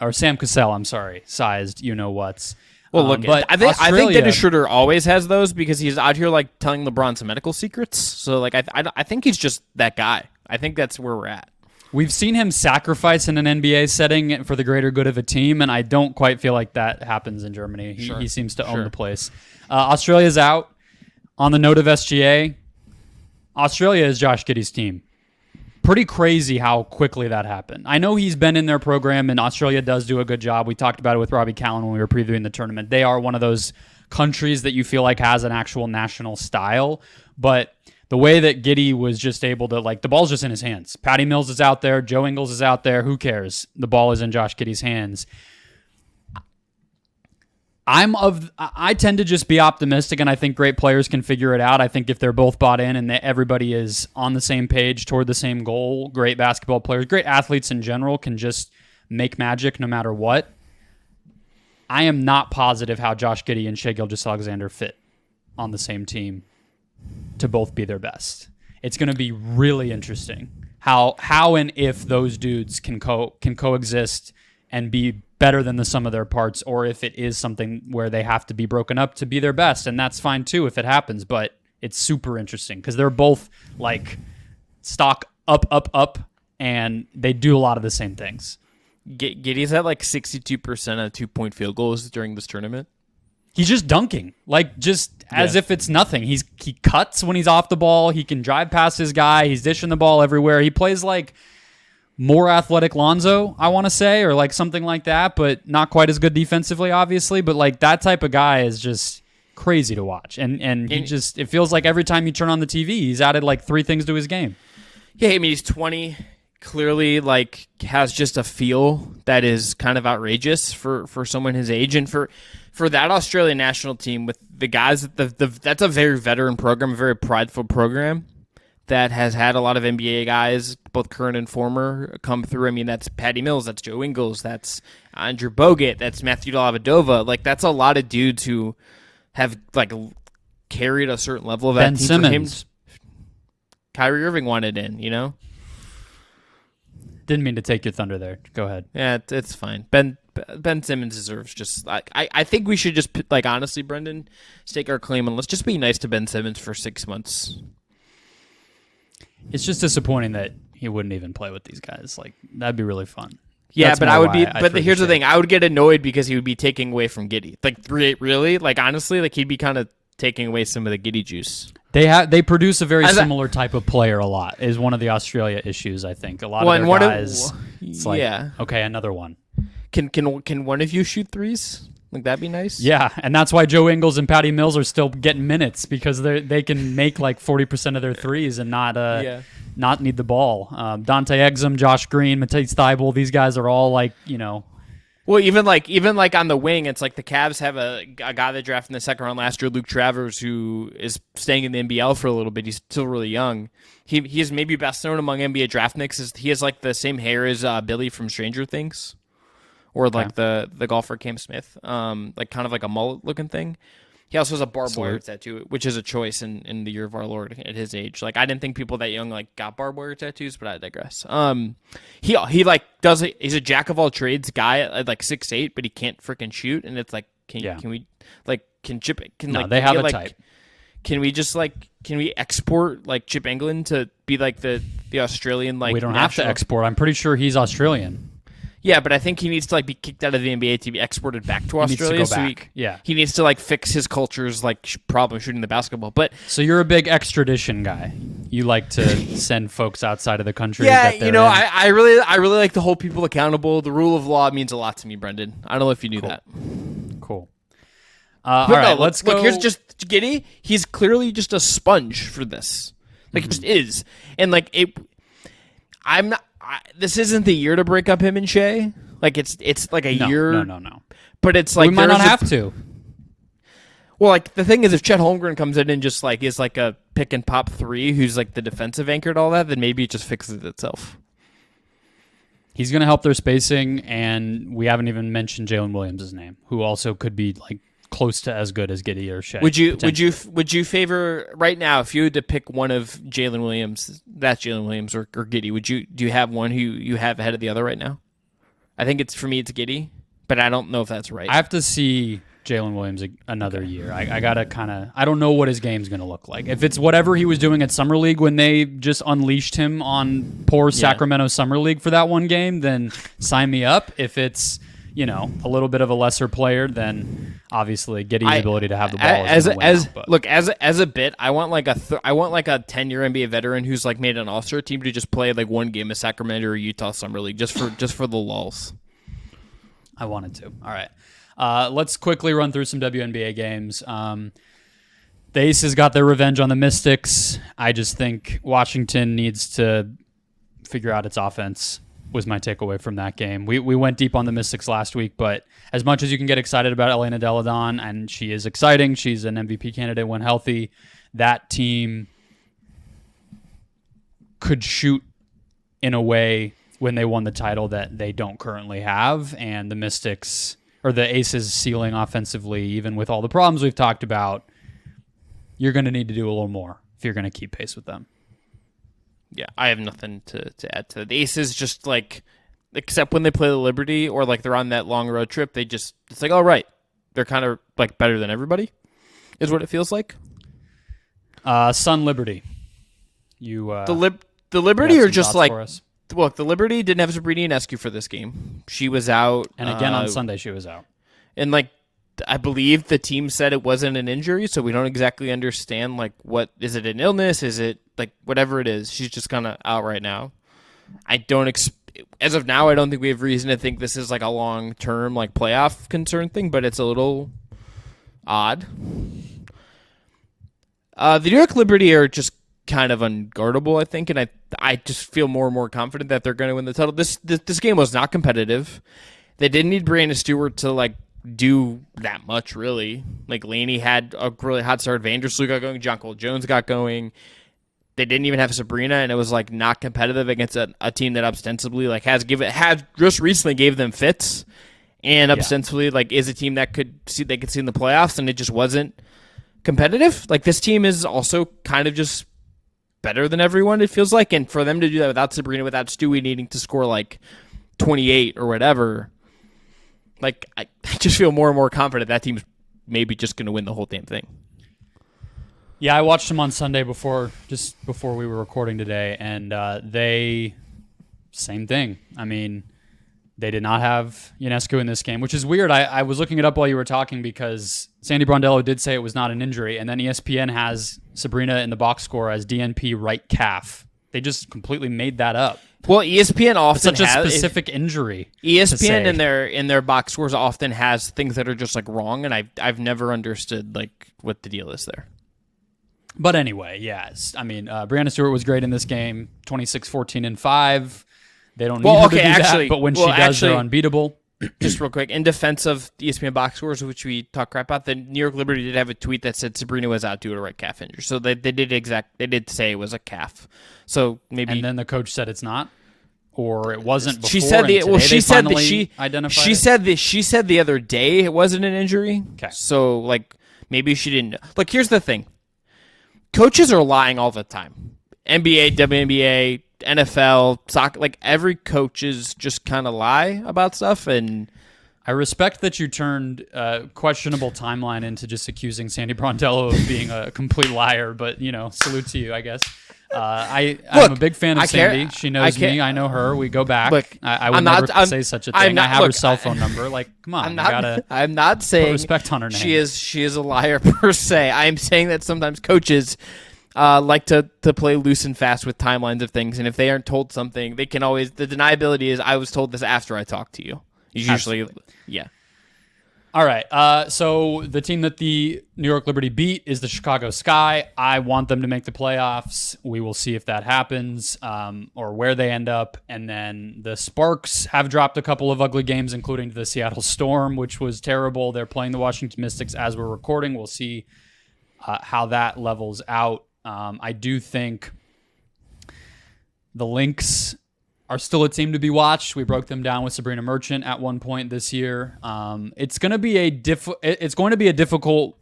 Or Sam Cassell, I'm sorry, sized you-know-whats. Well, look, but I think Dennis Schroeder always has those because he's out here like telling LeBron some medical secrets. So like I think he's just that guy. I think that's where we're at. We've seen him sacrifice in an NBA setting for the greater good of a team, and I don't quite feel like that happens in Germany. He seems to own the place. Australia's out. On the note of SGA, Australia is Josh Giddey's team. Pretty crazy how quickly that happened. I know he's been in their program, and Australia does do a good job. We talked about it with Robbie Callan when we were previewing the tournament. They are one of those countries that you feel like has an actual national style, but the way that Giddey was just able to, like, the ball's just in his hands. Patty Mills is out there. Joe Ingles is out there. Who cares? The ball is in Josh Giddey's hands. I tend to just be optimistic, and I think great players can figure it out. I think if they're both bought in and everybody is on the same page toward the same goal, great basketball players, great athletes in general can just make magic no matter what. I am not positive how Josh Giddey and Shai Gilgeous-Alexander fit on the same team to both be their best. It's going to be really interesting how and if those dudes can coexist and be better than the sum of their parts, or if it is something where they have to be broken up to be their best, and that's fine too if it happens, but it's super interesting because they're both like stock up, and they do a lot of the same things. Giddey's at like 62% of 2-point field goals during this tournament. He's just dunking, like just as if it's nothing. He cuts when he's off the ball. He can drive past his guy. He's dishing the ball everywhere. He plays like more athletic Lonzo, I want to say, or like something like that, but not quite as good defensively, obviously. But like that type of guy is just, crazy to watch. And he just, it feels like every time you turn on the TV, he's added like 3 things to his game. Yeah, I mean, he's 20, clearly like has just a feel that is kind of outrageous for someone his age, and for that Australian national team with the guys, that's a very veteran program, a very prideful program that has had a lot of NBA guys, both current and former, come through. I mean, that's Patty Mills, that's Joe Ingles, that's Andrew Bogut, that's Matthew Dellavedova. Like, that's a lot of dudes who have like carried a certain level of Ben that team. Simmons. Kyrie Irving wanted in, you know? Didn't mean to take your thunder there. Go ahead. Yeah, it's fine. Ben Simmons deserves just like I think we should just like honestly, Brendan, stake our claim and let's just be nice to Ben Simmons for 6 months. It's just disappointing that he wouldn't even play with these guys. Like, that'd be really fun. Yeah, That's but more I would why be. I But threw here's the shade. thing: I would get annoyed because he would be taking away from Giddey. Like, really? Like, honestly, like he'd be kind of taking away some of the Giddey juice. They produce a very similar type of player a lot. Is one of the Australia issues, I think. A lot of their guys. It's like, okay, another one. Can one of you shoot threes? Like, that'd be nice. Yeah, and that's why Joe Ingles and Patty Mills are still getting minutes, because they can make like 40% of their threes and not need the ball. Dante Exum, Josh Green, Matisse Thybulle, these guys are all like, Well, even like on the wing, it's like the Cavs have a guy they drafted in the second round last year, Luke Travers, who is staying in the NBL for a little bit. He's still really young. He is maybe best known among NBA draft nicks. He has like the same hair as Billy from Stranger Things, or like the golfer Cam Smith, like kind of like a mullet looking thing. He also has a barbed wire tattoo, which is a choice in the year of our Lord at his age. Like, I didn't think people that young like got barbed wire tattoos, but I digress. He like does it. He's a jack of all trades guy at like 6'8", but he can't freaking shoot. And it's like, can we like can Chip? Can no, like they can have we a like, type. Can we just like export like Chip England to be like the Australian like? We don't have to export. I'm pretty sure he's Australian. Yeah, but I think he needs to like be kicked out of the NBA to be exported back to Australia. Needs to go back. He needs to like fix his culture's like problem shooting the basketball. But so you're a big extradition guy. You like to send folks outside of the country. Yeah, that they're in. I really like to hold people accountable. The rule of law means a lot to me, Brendan. I don't know if you knew that. Cool. All right, let's go. Look, here's just Giddey. He's clearly just a sponge for this. Like, it just is, and like it. I'm not. This isn't the year to break up him and Shea. Like, it's like a year. No. But it's like we might not have to. Well, like the thing is, if Chet Holmgren comes in and just like is like a pick and pop 3, who's like the defensive anchor and all that, then maybe it just fixes itself. He's going to help their spacing, and we haven't even mentioned Jalen Williams' name, who also could be like close to as good as Giddey or Shea. Would you favor right now, if you had to pick one of Jalen Williams, that's Jalen Williams or Giddey? Do you have one who you have ahead of the other right now? I think it's Giddey, but I don't know if that's right. I have to see Jalen Williams another year. I gotta I don't know what his game's gonna look like. If it's whatever he was doing at Summer League when they just unleashed him on poor Sacramento Summer League for that one game, then sign me up. If it's a little bit of a lesser player, then obviously Giddey's ability to have the ball as a bit. I want like a 10-year NBA veteran who's like made an All-Star team to just play like one game of Sacramento or Utah Summer League just for the lulz. I wanted to. All right, let's quickly run through some WNBA games. The Aces got their revenge on the Mystics. I just think Washington needs to figure out its offense. Was my takeaway from that game. We went deep on the Mystics last week, but as much as you can get excited about Elena Delle Donne, and she is exciting, she's an MVP candidate when healthy, that team could shoot in a way when they won the title that they don't currently have, and the Mystics, or the Aces ceiling offensively, even with all the problems we've talked about, you're going to need to do a little more if you're going to keep pace with them. Yeah, I have nothing to add to that. The Aces just like, except when they play the Liberty or like they're on that long road trip, it's like, all right, they're kind of like better than everybody, is what it feels like. Sun Liberty, the Liberty are just like, look, the Liberty didn't have Sabrina Ionescu for this game. She was out, and again on Sunday she was out, and like I believe the team said it wasn't an injury, so we don't exactly understand like what is it, an illness, is it like whatever it is. She's just kind of out right now. As of now, I don't think we have reason to think this is like a long-term like playoff concern thing, but it's a little odd. The New York Liberty are just kind of unguardable, I think, and I just feel more and more confident that they're going to win the title. This game was not competitive. They didn't need Brianna Stewart to like do that much, really. Like Laney had a really hot start. Vandersloot got going. John Cole Jones got going. They didn't even have Sabrina, and it was like not competitive against a team that ostensibly like had just recently gave them fits, and ostensibly like is a team that they could see in the playoffs, and it just wasn't competitive. Like this team is also kind of just better than everyone, it feels like, and for them to do that without Sabrina, without Stewie needing to score like 28 or whatever, like I just feel more and more confident that team's maybe just going to win the whole damn thing. Yeah, I watched them on Sunday before we were recording today, and same thing. I mean, they did not have Ionescu in this game, which is weird. I was looking it up while you were talking because Sandy Brondello did say it was not an injury, and then ESPN has Sabrina in the box score as DNP right calf. They just completely made that up. Well, ESPN often has such a specific injury. ESPN in their box scores often has things that are just like wrong, and I've never understood like what the deal is there. But anyway, yes. I mean, Brianna Stewart was great in this game. 26, 14, and 5. They don't need her to do that, but when she does, they're unbeatable. Just real quick, in defense of the ESPN box scores, which we talk crap about, the New York Liberty did have a tweet that said Sabrina was out due to a right calf injury. So they did say it was a calf. So maybe, and then the coach said it's not, or it wasn't before. She said she said the other day it wasn't an injury. Okay. So like maybe she didn't. Like here's the thing, coaches are lying all the time. NBA, WNBA, NFL, soccer, like every coach is just kind of lie about stuff, and I respect that you turned questionable timeline into just accusing Sandy Brondello of being a complete liar, but salute to you, I guess. I'm a big fan of Sandy. She knows me. I know her. We go back. Look, I would never say such a thing. I have her cell phone number. Like, come on, I'm not saying put respect on her name. She is a liar per se. I'm saying that sometimes coaches like to play loose and fast with timelines of things, and if they aren't told something, they can always. The deniability is, I was told this after I talked to you. Usually, yeah. All right. So the team that the New York Liberty beat is the Chicago Sky. I want them to make the playoffs. We will see if that happens or where they end up. And then the Sparks have dropped a couple of ugly games, including the Seattle Storm, which was terrible. They're playing the Washington Mystics as we're recording. We'll see how that levels out. I do think the Lynx are still a team to be watched. We broke them down with Sabrina Merchant at one point this year. It's going to be a difficult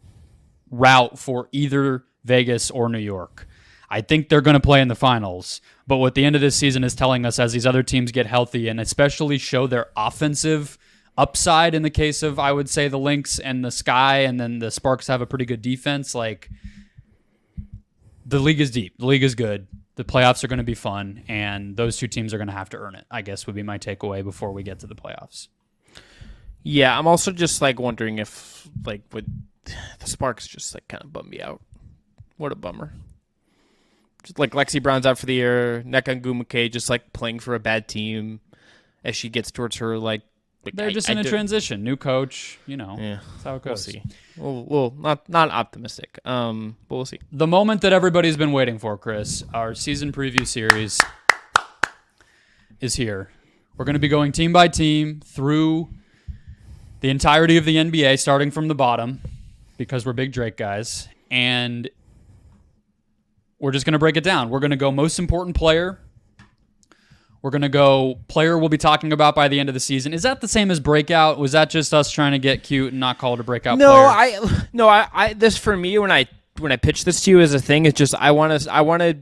route for either Vegas or New York. I think they're going to play in the finals. But what the end of this season is telling us, as these other teams get healthy and especially show their offensive upside, in the case of, I would say, the Lynx and the Sky, and then the Sparks have a pretty good defense, like, the league is deep. The league is good. The playoffs are going to be fun, and those two teams are going to have to earn it, I guess would be my takeaway before we get to the playoffs. Yeah, I'm also just like wondering if like would the Sparks just like kind of bum me out. What a bummer. Just like Lexi Brown's out for the year, Nneka Ngumake just like playing for a bad team as she gets towards her like they're just in a transition. New coach, Yeah, that's how it goes. We'll see. Well, not optimistic. But we'll see. The moment that everybody's been waiting for, Chris, our season preview series is here. We're going to be going team by team through the entirety of the NBA, starting from the bottom, because we're big Drake guys, and we're just going to break it down. We're going to go most important player. We're going to go player we'll be talking about by the end of the season. Is that the same as breakout? Was that just us trying to get cute and not call it a breakout player? I this for me when I pitch this to you as a thing, it's just I want to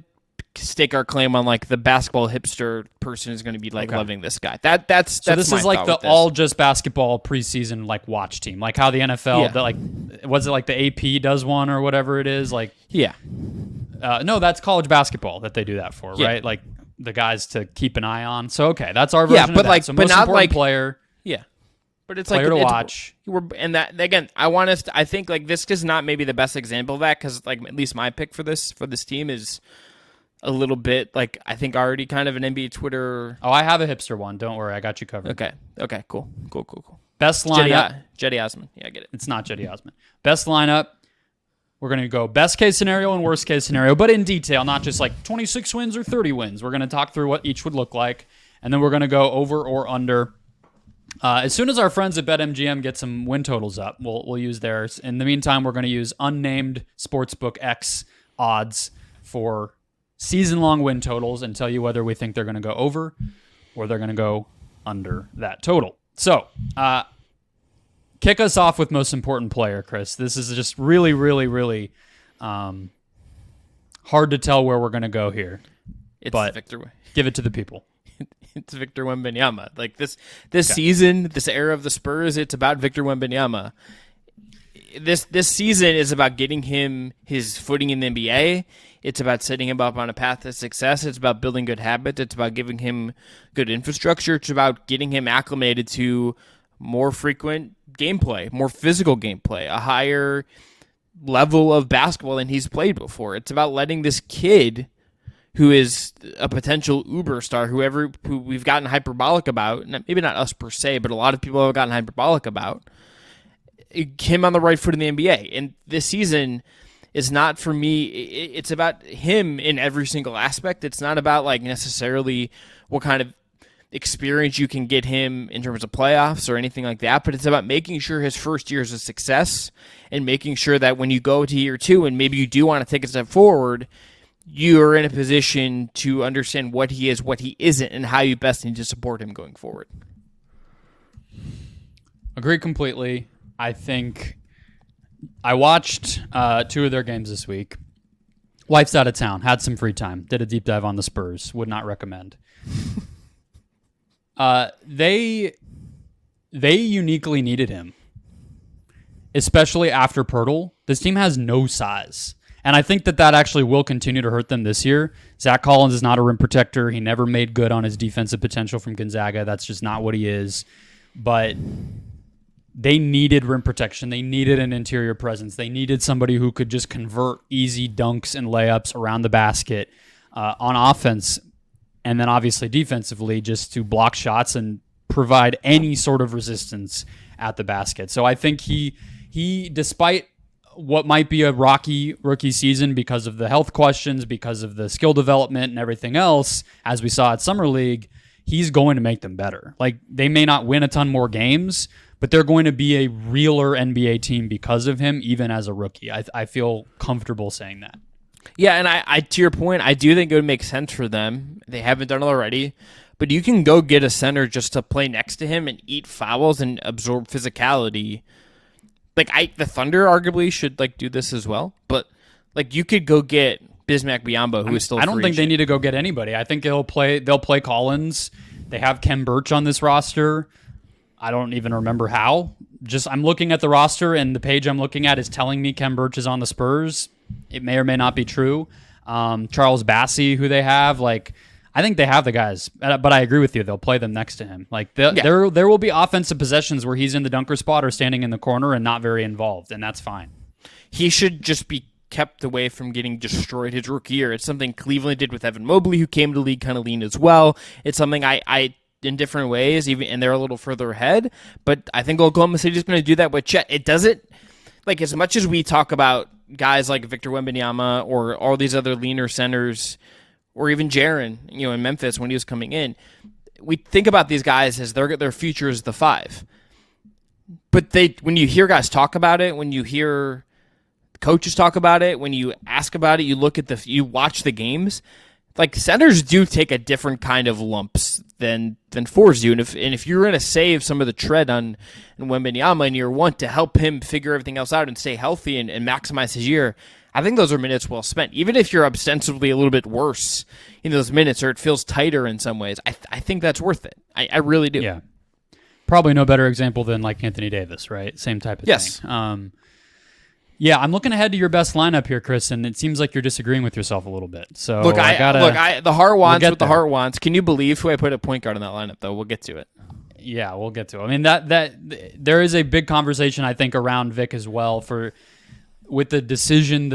stake our claim on like the basketball hipster person is going to be like loving this guy. That's this is like the all just basketball preseason like watch team, like how the NFL that like was it like the AP does one or whatever it is like no, that's college basketball that they do that for, right? Like the guys to keep an eye on. So okay, that's our version of that. So most important like player. Yeah. But it's player like to watch. And that again, I think like this is not maybe the best example of that, because like at least my pick for this team is a little bit like I think already kind of an NBA Twitter. Oh, I have a hipster one. Don't worry, I got you covered. Okay, cool. Best lineup. Jetty Osman. Yeah, I get it. It's not Jetty Osman. Best lineup. We're going to go best case scenario and worst case scenario, but in detail, not just like 26 wins or 30 wins. We're going to talk through what each would look like, and then we're going to go over or under. As soon as our friends at BetMGM get some win totals up, we'll use theirs. In the meantime, we're going to use unnamed Sportsbook X odds for season-long win totals and tell you whether we think they're going to go over or they're going to go under that total. So, kick us off with most important player, Chris. This is just really, really, really hard to tell where we're going to go here. But Victor. Give it to the people. It's Victor Wembanyama. Like this season, this era of the Spurs, it's about Victor Wembanyama. This season is about getting him his footing in the NBA. It's about setting him up on a path to success. It's about building good habits. It's about giving him good infrastructure. It's about getting him acclimated to more frequent gameplay, more physical gameplay, a higher level of basketball than he's played before. It's about letting this kid who is a potential uber star, who we've gotten hyperbolic about, maybe not us per se, but a lot of people have gotten hyperbolic about, him on the right foot in the NBA. And this season is not, for me, it's about him in every single aspect. It's not about like necessarily what kind of experience you can get him in terms of playoffs or anything like that, but it's about making sure his first year is a success and making sure that when you go to year two and maybe you do want to take a step forward, you are in a position to understand what he is, what he isn't, and how you best need to support him going forward. Agree completely. I think I watched 2 of their games this week. Wife's out of town, had some free time, did a deep dive on the Spurs. Would not recommend. They uniquely needed him, especially after Pirtle. This team has no size. And I think that actually will continue to hurt them this year. Zach Collins is not a rim protector. He never made good on his defensive potential from Gonzaga. That's just not what he is. But they needed rim protection. They needed an interior presence. They needed somebody who could just convert easy dunks and layups around the basket on offense. And then obviously defensively just to block shots and provide any sort of resistance at the basket. So I think he despite what might be a rocky rookie season because of the health questions, because of the skill development and everything else, as we saw at Summer League, he's going to make them better. Like, they may not win a ton more games, but they're going to be a realer NBA team because of him, even as a rookie. I feel comfortable saying that. Yeah, and I to your point, I do think it would make sense for them. They haven't done it already, but you can go get a center just to play next to him and eat fouls and absorb physicality. Like, the Thunder arguably should do this as well, but you could go get Bismack Biyombo, who is still. I don't think they need to go get anybody. I think they'll play Collins. They have Kem Birch on this roster. I don't even remember how. I'm looking at the roster, and the page I'm looking at is telling me Kem Birch is on the Spurs. It may or may not be true. Charles Bassey, who they have, I think they have the guys, but I agree with you. They'll play them next to him. There will be offensive possessions where he's in the dunker spot or standing in the corner and not very involved, and that's fine. He should just be kept away from getting destroyed his rookie year. It's something Cleveland did with Evan Mobley, who came to the league kind of lean as well. It's something I in different ways, and they're a little further ahead, but I think Oklahoma City is going to do that with Chet. It doesn't, as much as we talk about guys like Victor Wembanyama or all these other leaner centers, or even Jaren, in Memphis when he was coming in, we think about these guys as their future is the 5. But when you hear guys talk about it, when you hear coaches talk about it, when you ask about it, you watch the games, centers do take a different kind of lumps than 4s do. And if you're going to save some of the tread on Wembanyama in year 1 to help him figure everything else out and stay healthy and maximize his year, I think those are minutes well spent. Even if you're ostensibly a little bit worse in those minutes or it feels tighter in some ways, I think that's worth it. I really do. Yeah. Probably no better example than Anthony Davis, right? Same type of thing. Yeah, I'm looking ahead to your best lineup here, Chris, and it seems like you're disagreeing with yourself a little bit. So the heart wants what the heart wants. Can you believe who I put at point guard in that lineup, though? We'll get to it. Yeah, we'll get to it. I mean, that there is a big conversation, I think, around Vic as well with the decision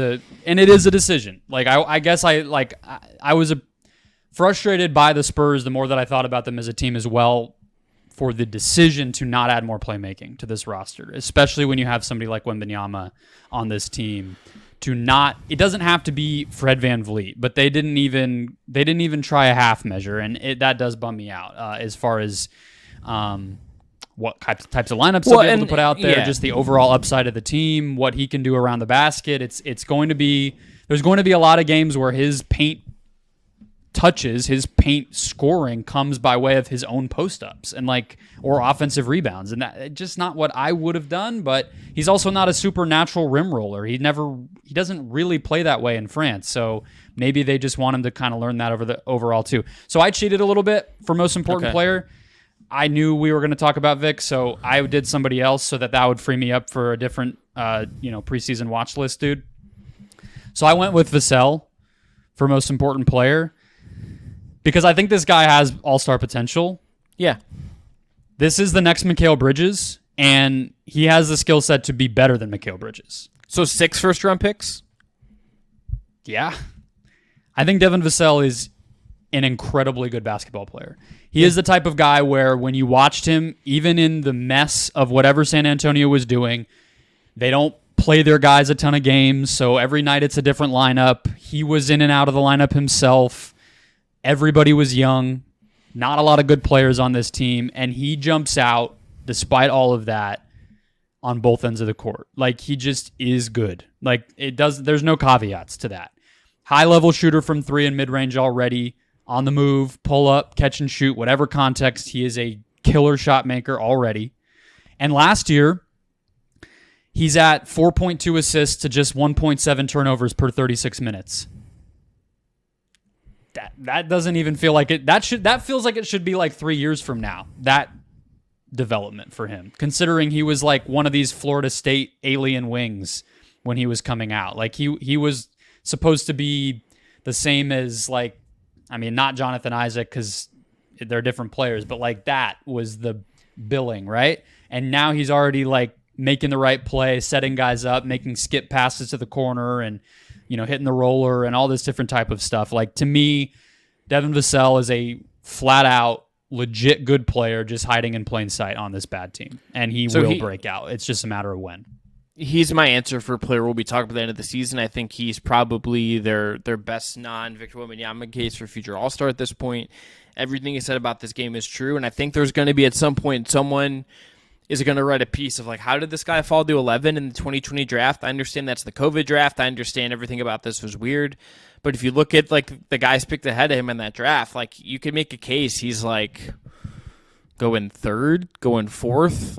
and it is a decision. I guess I was frustrated by the Spurs the more that I thought about them as a team as well, for the decision to not add more playmaking to this roster, especially when you have somebody like Wembanyama on this team. It doesn't have to be Fred VanVleet, but they didn't even try a half measure, and that does bum me out as far as what types of lineups they'll be able to put out there, just the overall upside of the team, what he can do around the basket. There's going to be a lot of games where his paint touches, his paint scoring comes by way of his own post-ups or offensive rebounds, and that just not what I would have done. But he's also not a supernatural rim roller. He doesn't really play that way in France, so maybe they just want him to kind of learn that overall too. So I cheated a little bit for most important player. I knew we were going to talk about Vic, so I did somebody else so that would free me up for a different preseason watch list dude. So I went with Vassell for most important player, because I think this guy has all-star potential. Yeah. This is the next Mikal Bridges, and he has the skill set to be better than Mikal Bridges. So 6 first-round picks? Yeah. I think Devin Vassell is an incredibly good basketball player. He is the type of guy where when you watched him, even in the mess of whatever San Antonio was doing, they don't play their guys a ton of games, so every night it's a different lineup. He was in and out of the lineup himself. Everybody was young, not a lot of good players on this team, and he jumps out despite all of that on both ends of the court. He just is good. There's no caveats to that. High-level shooter from 3 and mid-range already, on the move, pull up, catch and shoot, whatever context, he is a killer shot maker already. And last year, he's at 4.2 assists to just 1.7 turnovers per 36 minutes. That doesn't even feel like it. That feels like it should be 3 years from now. That development for him, considering he was one of these Florida State alien wings when he was coming out. He was supposed to be the same as not Jonathan Isaac, because they're different players, but that was the billing, right? And now he's already making the right play, setting guys up, making skip passes to the corner, and hitting the roller and all this different type of stuff. To me, Devin Vassell is a flat out legit good player just hiding in plain sight on this bad team, and he will break out. It's just a matter of when. He's my answer for a player we'll be talking about at the end of the season. I think he's probably their best non-Victor Wembanyama case for future All-Star at this point. Everything he said about this game is true, and I think there's going to be at some point someone is going to write a piece of how did this guy fall to 11 in the 2020 draft? I understand that's the COVID draft. I understand everything about this was weird. But if you look at the guys picked ahead of him in that draft, you could make a case he's going third, going fourth.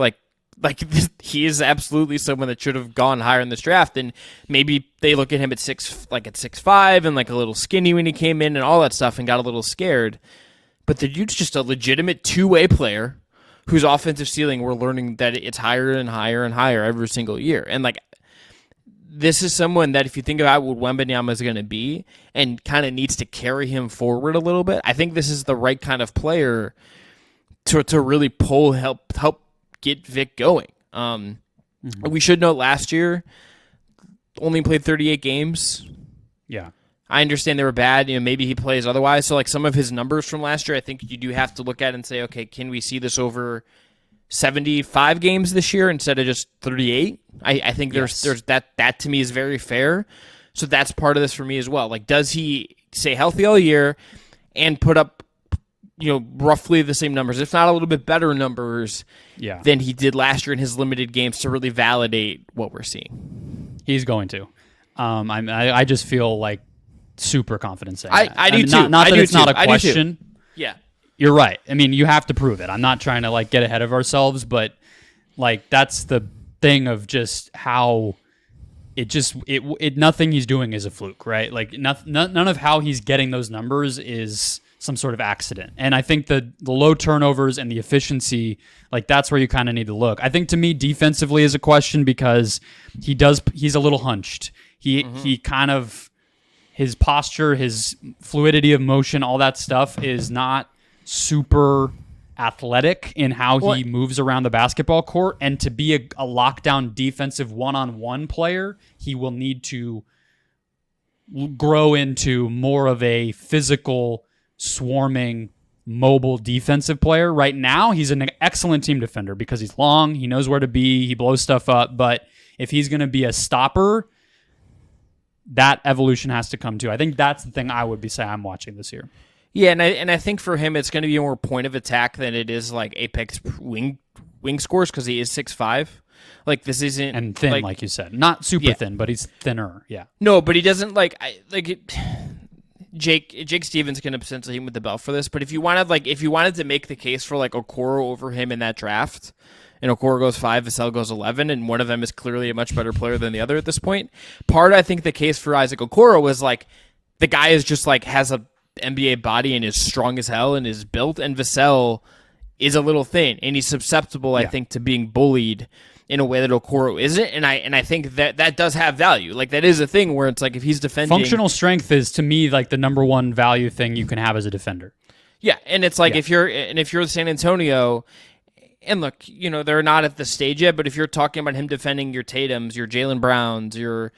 He is absolutely someone that should have gone higher in this draft. And maybe they look at him at 6'5" and a little skinny when he came in and all that stuff and got a little scared. But the dude's just a legitimate two-way player whose offensive ceiling we're learning that it's higher and higher and higher every single year. And this is someone that if you think about what Wembanyama is going to be and kind of needs to carry him forward a little bit, I think this is the right kind of player to really help get Vic going. We should note last year only played 38 games. Yeah. I understand they were bad. Maybe he plays otherwise. So some of his numbers from last year, I think you do have to look at and say, okay, can we see this over 75 games this year instead of just 38? I think there's that to me is very fair. So that's part of this for me as well. Does he stay healthy all year and put up roughly the same numbers, if not a little bit better numbers than he did last year in his limited games to really validate what we're seeing? He's going to. I just feel super confident saying that. I do too. Not that it's not a question. Yeah. You're right. you have to prove it. I'm not trying to get ahead of ourselves, but that's the thing of just how nothing he's doing is a fluke, right? None of how he's getting those numbers is some sort of accident. And I think the low turnovers and the efficiency, that's where you kind of need to look. I think to me defensively is a question because he's a little hunched. He kind of, his posture, his fluidity of motion, all that stuff is not super athletic in how he moves around the basketball court. And to be a lockdown defensive one-on-one player, he will need to grow into more of a physical, swarming, mobile defensive player. Right now, he's an excellent team defender because he's long, he knows where to be, he blows stuff up. But if he's going to be a stopper, that evolution has to come too. I think that's the thing I would be saying I'm watching this year. Yeah, and I think for him, it's going to be more point of attack than it is like apex wing scores because he is 6'5". Like this isn't and thin, like you said, not super thin, but he's thinner. Yeah. No, but he doesn't Jake Stevens can potentially hit him with the belt for this. But if you wanted to make the case for like Okoro over him in that draft, and Okoro goes 5, Vassell goes 11, and one of them is clearly a much better player than the other at this point. I think the case for Isaac Okoro was like the guy is just like has a NBA body and is strong as hell and is built, and Vassell is a little thin and he's susceptible, I think, to being bullied in a way that Okoro isn't, and I think that does have value. Like that is a thing where it's like if he's defending, functional strength is to me like the number one value thing you can have as a defender. Yeah, and it's like if you're San Antonio, and look, they're not at the stage yet, but if you're talking about him defending your Tatums, your Jaylen Browns, your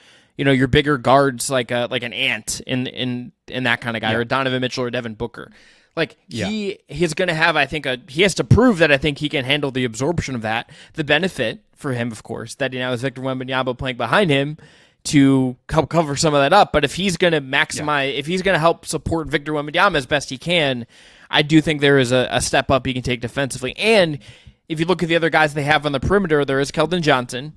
bigger guards like an Ant in that kind of guy, or a Donovan Mitchell or Devin Booker. Like he's going to have, I think, he has to prove that I think he can handle the absorption of that. The benefit for him, of course, that has Victor Wembanyama playing behind him to help cover some of that up. But if he's going to maximize, if he's going to help support Victor Wembanyama as best he can, I do think there is a step up he can take defensively. And if you look at the other guys they have on the perimeter, there is Keldon Johnson.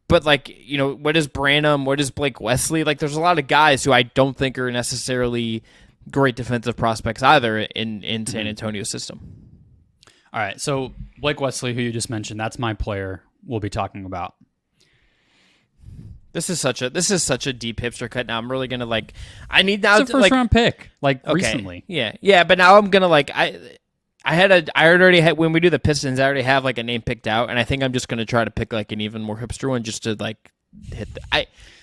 But, what is Branham? What is Blake Wesley? Like, there's a lot of guys who I don't think are necessarily great defensive prospects either in San Antonio's system. All right, so Blake Wesley, who you just mentioned, that's my player we'll be talking about. This is such a deep hipster cut. Now I'm really gonna I need now it's a first round pick recently. Yeah, but now I'm gonna I already had when we do the Pistons. I already have a name picked out, and I think I'm just gonna try to pick an even more hipster one just to hit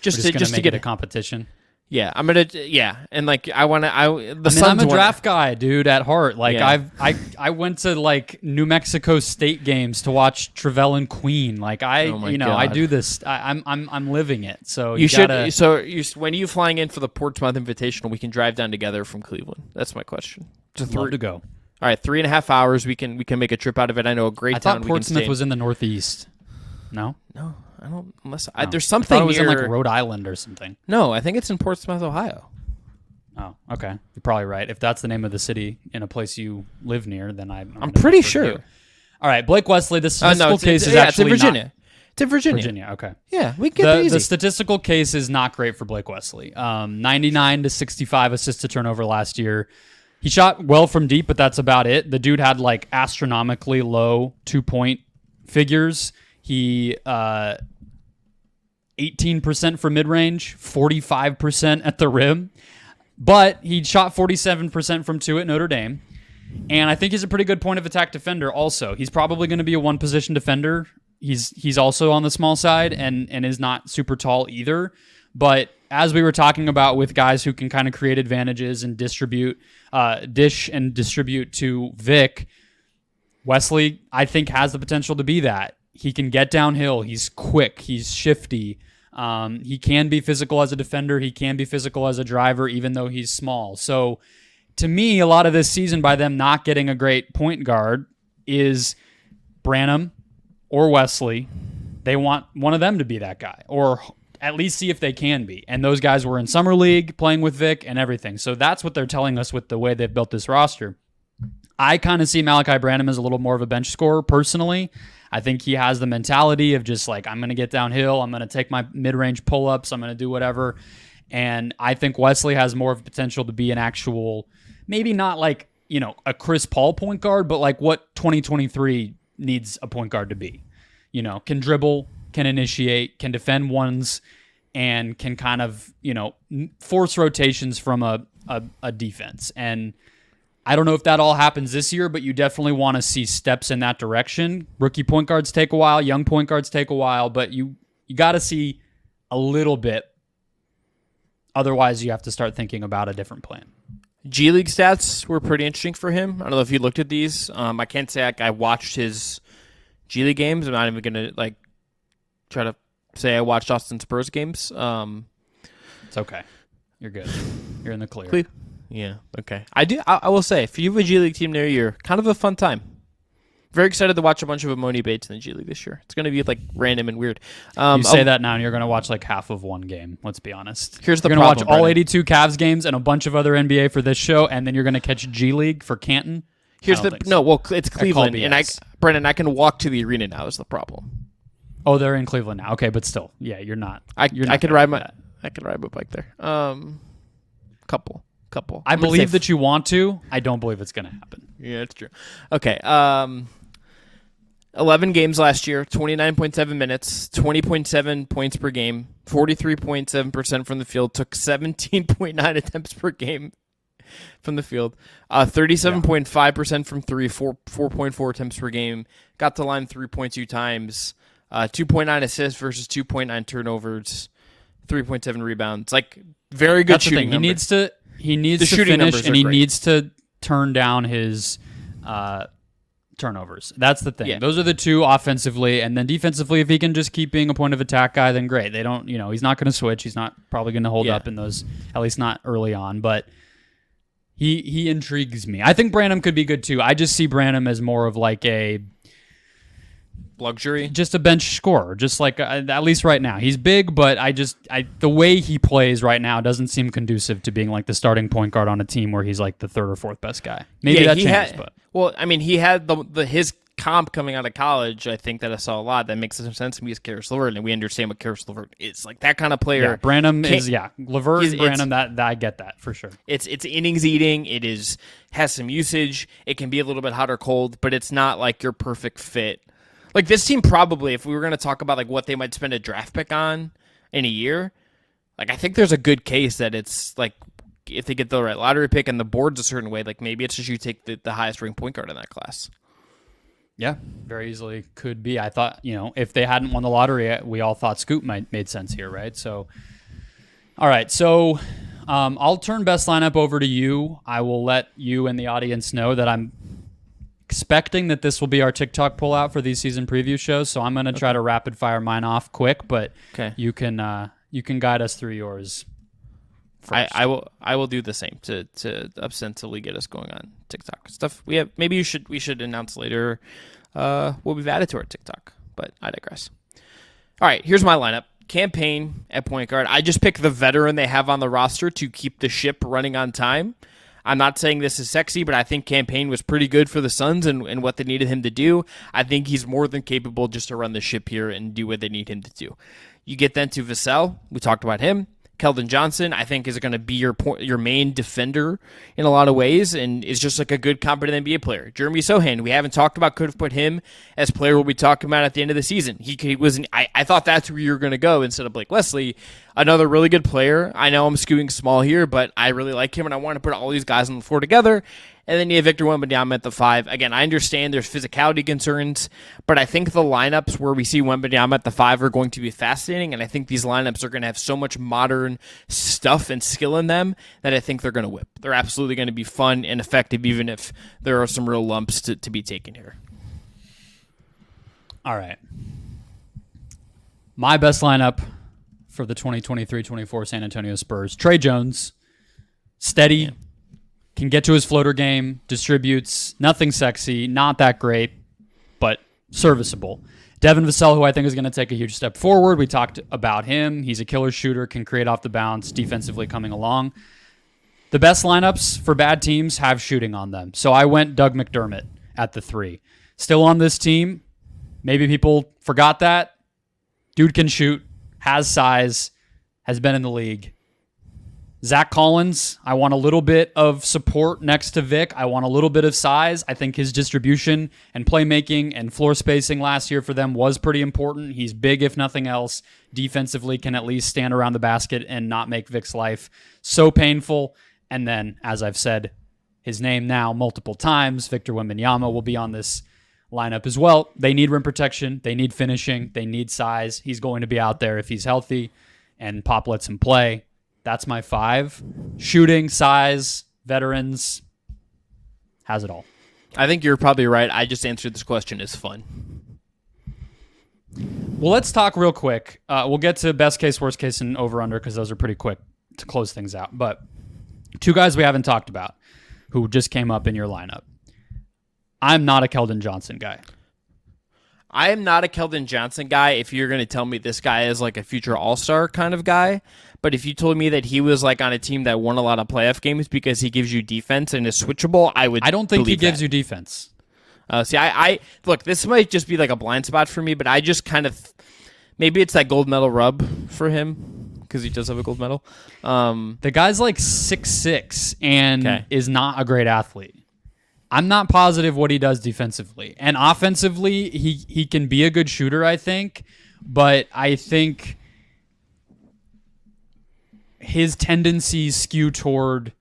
just to get a competition. Yeah, I'm gonna. Yeah, and I'm a draft guy, dude, at heart. I went to New Mexico State games to watch Trevelyan Queen. I do this. I'm living it. So you should. So when are you flying in for the Portsmouth Invitational? We can drive down together from Cleveland. That's my question. Love to go. All right, 3.5 hours. We can make a trip out of it. I know a great town. I thought Portsmouth was in the Northeast. No. I don't. Unless no. There's something. I thought it was near, in Rhode Island or something. No, I think it's in Portsmouth, Ohio. Oh, okay. You're probably right. If that's the name of the city in a place you live near, then I'm pretty sure. All right, Blake Wesley. The statistical case is actually it's in Virginia. It's in Virginia. Virginia. Okay. Yeah, we get it easy. The statistical case is not great for Blake Wesley. 99 to 65 assist to turnover last year. He shot well from deep, but that's about it. The dude had astronomically low 2-point figures. He 18% for mid-range, 45% at the rim, but he shot 47% from 2 at Notre Dame. And I think he's a pretty good point of attack defender also. He's probably going to be a one-position defender. He's also on the small side and is not super tall either. But as we were talking about with guys who can kind of create advantages and dish and distribute to Vic, Wesley, I think, has the potential to be that. He can get downhill. He's quick. He's shifty. He can be physical as a defender. He can be physical as a driver, even though he's small. So to me, a lot of this season by them not getting a great point guard is Branham or Wesley. They want one of them to be that guy, or at least see if they can be. And those guys were in summer league playing with Vic and everything. So that's what they're telling us with the way they've built this roster. I kind of see Malachi Branham as a little more of a bench scorer personally. I think he has the mentality of just I'm going to get downhill. I'm going to take my mid-range pull-ups. I'm going to do whatever. And I think Wesley has more of the potential to be an actual, maybe not a Chris Paul point guard, but what 2023 needs a point guard to be. Can dribble, can initiate, can defend ones, and can kind of, force rotations from a defense. And I don't know if that all happens this year, but you definitely want to see steps in that direction. Rookie point guards take a while, young point guards take a while, but you got to see a little bit. Otherwise, you have to start thinking about a different plan. G League stats were pretty interesting for him. I don't know if you looked at these. I can't say I watched his G League games. I'm not even going to try to say I watched Austin Spurs games. It's okay. You're good. You're in the clear. Yeah. Okay. I will say, if you have a G League team near you, kind of a fun time. Very excited to watch a bunch of Amoni Bates in the G League this year. It's going to be like random and weird. You say that now, and you're going to watch like half of one game. Let's be honest. Here's the you're problem. You're going to watch all 82 Cavs games and a bunch of other NBA for this show, and then you're going to catch G League for Canton. It's Cleveland, and Brandon, I can walk to the arena now. Is the problem? Oh, they're in Cleveland now. Okay, but still, yeah, you're not. I could ride my bike there. Couple. I believe that you want to. I don't believe it's going to happen. Yeah, it's true. Okay. 11 games last year, 29.7 minutes, 20.7 points per game, 43.7% from the field, took 17.9 attempts per game from the field, 37.5% from three, 4.4 attempts per game, got to line 3.2 times, 2.9 assists versus 2.9 turnovers, 3.7 rebounds. Like, very good shooting number. He needs to finish, and he needs to turn down his turnovers. That's the thing. Yeah. Those are the two offensively, and then defensively, if he can just keep being a point of attack guy, then great. They don't, he's not going to switch. He's not probably going to hold up in those, at least not early on, but he intrigues me. I think Branham could be good too. I just see Branham as more of like a luxury, just a bench scorer, just like at least right now. He's big, but the way he plays right now doesn't seem conducive to being like the starting point guard on a team where he's like the third or fourth best guy. Maybe that changes, but he had his comp coming out of college. I think that I saw a lot that makes some sense to me. Is Karis LeVert, and we understand what Karis LeVert is, like that kind of player. Yeah, Branham is LeVert and Branham. That I get that for sure. It's innings eating. It has some usage. It can be a little bit hot or cold, but it's not like your perfect fit. Like this team probably, if we were going to talk about like what they might spend a draft pick on in a year, like I think there's a good case that it's like if they get the right lottery pick and the board's a certain way, like maybe it's just you take the highest ranked point guard in that class. Yeah, very easily could be. I thought, if they hadn't won the lottery, we all thought Scoop made sense here, right? So, all right. So I'll turn best lineup over to you. I will let you and the audience know that I'm expecting that this will be our TikTok pullout for these season preview shows. So I'm going to try to rapid fire mine off quick, but you can guide us through yours first. I will do the same to ostensibly get us going on TikTok stuff. We should announce later what we've added to our TikTok, but I digress. All right, here's my lineup. Campaign at point guard. I just picked the veteran they have on the roster to keep the ship running on time. I'm not saying this is sexy, but I think Campaign was pretty good for the Suns and what they needed him to do. I think he's more than capable just to run the ship here and do what they need him to do. You get then to Vassell. We talked about him. Keldon Johnson, I think, is going to be your main defender in a lot of ways and is just like a good, competent NBA player. Jeremy Sohan, we haven't talked about, could have put him as player we'll be talking about at the end of the season. I thought that's where you were going to go instead of Blake Wesley. Another really good player. I know I'm skewing small here, but I really like him, and I want to put all these guys on the floor together. And then you have Victor Wembanyama at the 5. Again, I understand there's physicality concerns, but I think the lineups where we see Wembanyama at the 5 are going to be fascinating, and I think these lineups are going to have so much modern stuff and skill in them that I think they're going to whip. They're absolutely going to be fun and effective, even if there are some real lumps to be taken here. All right. My best lineup for the 2023-24 San Antonio Spurs. Trey Jones, steady. Yeah. Can get to his floater game, distributes, nothing sexy, not that great, but serviceable. Devin Vassell, who I think is going to take a huge step forward. We talked about him. He's a killer shooter, can create off the bounce, defensively coming along. The best lineups for bad teams have shooting on them. So I went Doug McDermott at the 3. Still on this team. Maybe people forgot that. Dude can shoot, has size, has been in the league. Zach Collins, I want a little bit of support next to Vic. I want a little bit of size. I think his distribution and playmaking and floor spacing last year for them was pretty important. He's big, if nothing else. Defensively can at least stand around the basket and not make Vic's life so painful. And then, as I've said his name now multiple times, Victor Wembanyama will be on this lineup as well. They need rim protection. They need finishing. They need size. He's going to be out there if he's healthy and Pop lets him play. That's my 5. Shooting, size, veterans, has it all. I think you're probably right. I just answered this question as fun. Well, let's talk real quick. We'll get to best case, worst case, and over-under because those are pretty quick to close things out. But Two guys we haven't talked about who just came up in your lineup. I'm not a Keldon Johnson guy. I am not a Keldon Johnson guy if you're going to tell me this guy is like a future all-star kind of guy. But if you told me that he was like on a team that won a lot of playoff games because he gives you defense and is switchable, I don't think he gives you defense. I look, this might just be like a blind spot for me, but I just kind of, maybe it's that gold medal rub for him because he does have a gold medal. The guy's like 6'6" and is not a great athlete. I'm not positive what he does defensively. And offensively, he can be a good shooter, I think. But I think his tendencies skew toward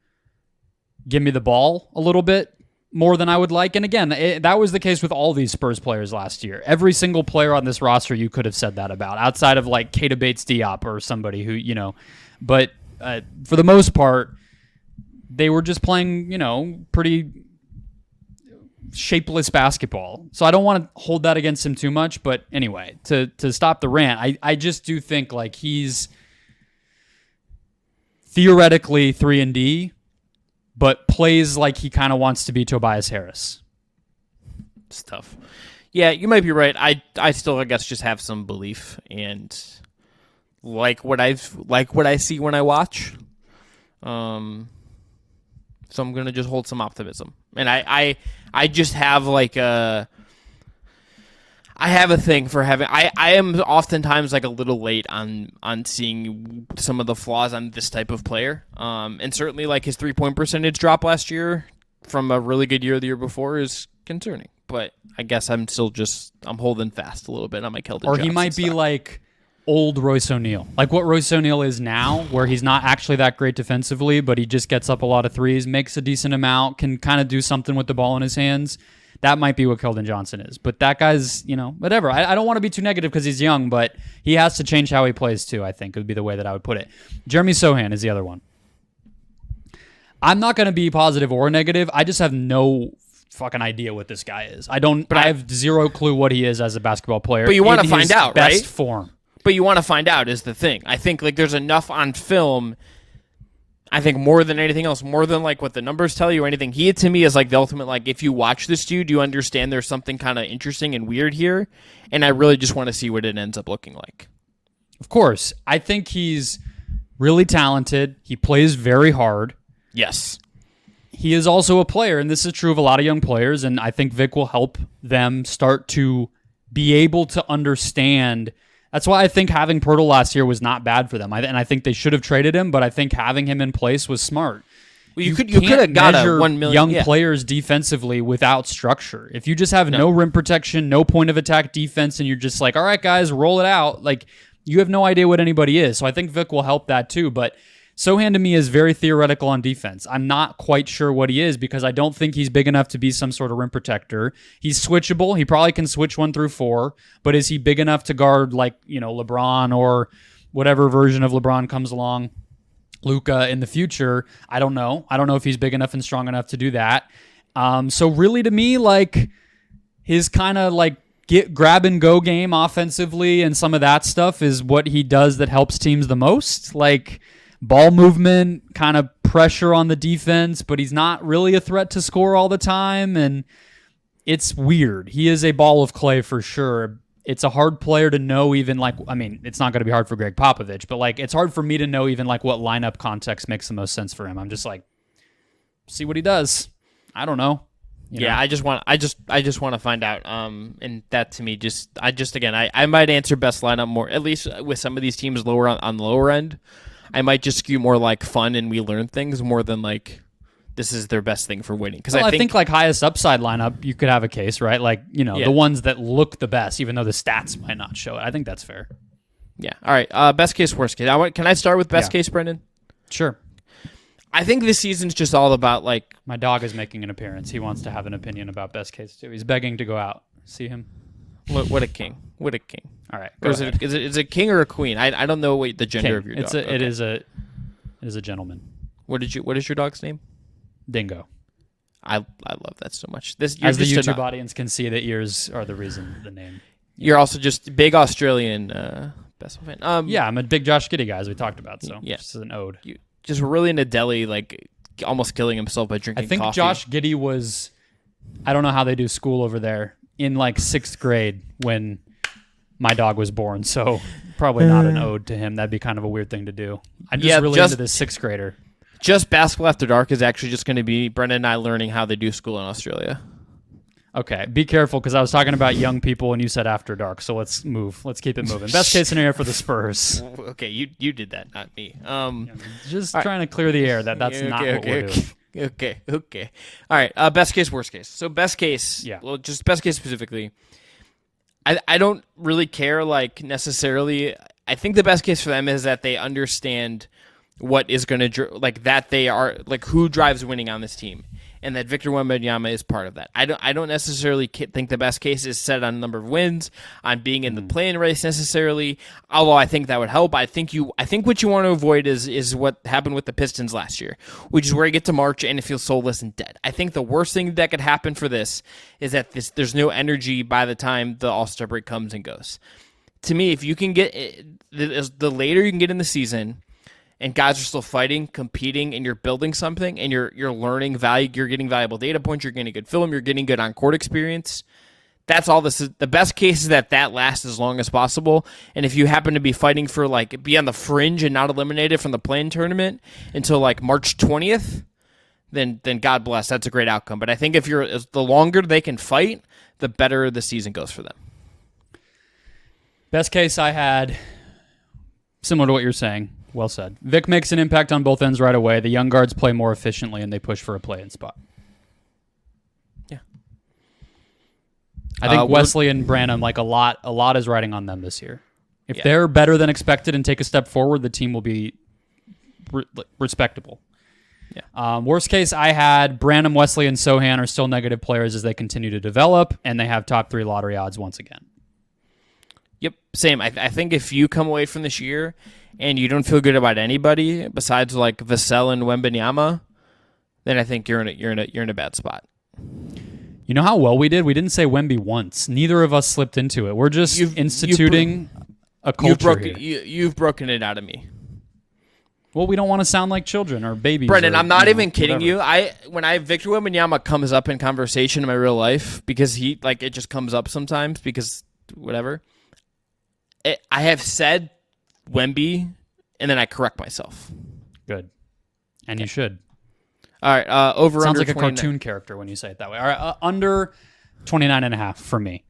give me the ball a little bit more than I would like. And again, that was the case with all these Spurs players last year. Every single player on this roster you could have said that about, outside of like Keita Bates-Diop or somebody who, But for the most part, they were just playing, pretty shapeless basketball. So I don't want to hold that against him too much. But anyway, to stop the rant, I just do think like he's theoretically 3-and-D, but plays like he kind of wants to be Tobias Harris. It's tough. Yeah, you might be right. I still, I guess, just have some belief and like what I see when I watch. So I'm gonna just hold some optimism, and I just have like I have a thing for having. I am oftentimes like a little late on seeing some of the flaws on this type of player. And certainly like his 3-point percentage drop last year from a really good year the year before is concerning. But I guess I'm holding fast a little bit on my Keldon Johnson he might be stock. like old Royce O'Neal, like what Royce O'Neal is now, where he's not actually that great defensively, but he just gets up a lot of threes, makes a decent amount, can kind of do something with the ball in his hands. That might be what Keldon Johnson is. But that guy's, whatever. I don't want to be too negative because he's young, but he has to change how he plays too, I think would be the way that I would put it. Jeremy Sohan is the other one. I'm not going to be positive or negative. I just have no fucking idea what this guy is. I have zero clue what he is as a basketball player. But you want to find out, right? Best form. But you want to find out is the thing. I think like there's enough on film. I think more than anything else, more than like what the numbers tell you or anything, he to me is like the ultimate, like if you watch this dude, you understand there's something kind of interesting and weird here. And I really just want to see what it ends up looking like. Of course. I think he's really talented. He plays very hard. Yes. He is also a player, and this is true of a lot of young players, and I think Vic will help them start to be able to understand. That's why I think having Pirtle last year was not bad for them. And I think they should have traded him, but I think having him in place was smart. Well, you could have got a 1 million young players defensively without structure. If you just have no rim protection, no point of attack defense, and you're just like, all right, guys, roll it out, like you have no idea what anybody is. So I think Vic will help that too. But Sohan to me is very theoretical on defense. I'm not quite sure what he is because I don't think he's big enough to be some sort of rim protector. He's switchable. He probably can switch 1 through 4, but is he big enough to guard like, LeBron or whatever version of LeBron comes along, Luka in the future? I don't know. I don't know if he's big enough and strong enough to do that. So really to me, like his kind of like grab and go game offensively and some of that stuff is what he does that helps teams the most. Like ball movement, kind of pressure on the defense, but he's not really a threat to score all the time, and it's weird. He is a ball of clay for sure. It's a hard player to know even like, I mean, it's not going to be hard for Greg Popovich, but like it's hard for me to know even like what lineup context makes the most sense for him. I'm just like, see what he does. I don't know. I just want to find out. And that to me, I might answer best lineup more, at least with some of these teams lower on the lower end. I might just skew more like fun and we learn things more than like this is their best thing for winning. Because I think like highest upside lineup, you could have a case, right? Like, the ones that look the best, even though the stats might not show it. I think that's fair. Yeah. All right. Best case, worst case. Can I start with best case, Brendan? Sure. I think this season's just all about like... My dog is making an appearance. He wants to have an opinion about best case too. He's begging to go out. See him? What a king. What a king. All right. Is it a king or a queen? I don't know the gender king. of your dog. It is a gentleman. What is your dog's name? Dingo. I love that so much. As the YouTube audience can see, the ears are the reason the name. You're also just big Australian basketball fan. Yeah, I'm a big Josh Giddey guy, as we talked about. So this is an ode. Just really into Delhi, like almost killing himself by drinking I think coffee. Josh Giddey was, I don't know how they do school over there, in like 6th grade when my dog was born. So probably not an ode to him. That'd be kind of a weird thing to do. I'm just really into this 6th grader. Just Basketball After Dark is actually just going to be Brendan and I learning how they do school in Australia. Okay, be careful because I was talking about young people and you said after dark. So let's move. Let's keep it moving. Best case scenario for the Spurs. Okay, you did that, not me. Just trying to clear the air that's not what we're doing. Okay. All right, best case, worst case. So best case, well, just best case specifically. I don't really care, like, necessarily. I think the best case for them is that they understand what is going to, like, that they are, like, who drives winning on this team. And that Victor Wembanyama is part of that. I don't necessarily think the best case is set on number of wins, on being in the play-in race necessarily. Although I think that would help. I think what you want to avoid is what happened with the Pistons last year, which is where you get to March and it feels soulless and dead. I think the worst thing that could happen for this is that there's no energy by the time the All-Star break comes and goes. To me, if you can get the later you can get in the season, and guys are still fighting, competing, and you're building something, and you're learning value, you're getting valuable data points, you're getting good film, you're getting good on-court experience. That's all this is. The best case is that lasts as long as possible. And if you happen to be fighting for, like, be on the fringe and not eliminated from the play-in tournament until, like, March 20th, then God bless. That's a great outcome. But I think the longer they can fight, the better the season goes for them. Best case I had, similar to what you're saying. Well said. Vic makes an impact on both ends right away. The young guards play more efficiently, and they push for a play-in spot. Yeah. I think Wesley and Branham, like, a lot is riding on them this year. If they're better than expected and take a step forward, the team will be respectable. Yeah. Worst case, I had Branham, Wesley, and Sohan are still negative players as they continue to develop, and they have top 3 lottery odds once again. Yep, same. I think if you come away from this year and you don't feel good about anybody besides, like, Vassell and Wembanyama, then I think you're in a bad spot. You know how well we did? We didn't say Wemby once. Neither of us slipped into it. We're just instituting a culture here. You've broken it out of me. Well, we don't want to sound like children or babies. Brendan, I'm not even kidding whatever. you. When Victor Wembanyama comes up in conversation in my real life, because it just comes up sometimes because whatever. I have said Wemby, and then I correct myself. Good. And you should. All right, over Sounds under like a 29. cartoon character when you say it that way. All right, under 29.5 for me.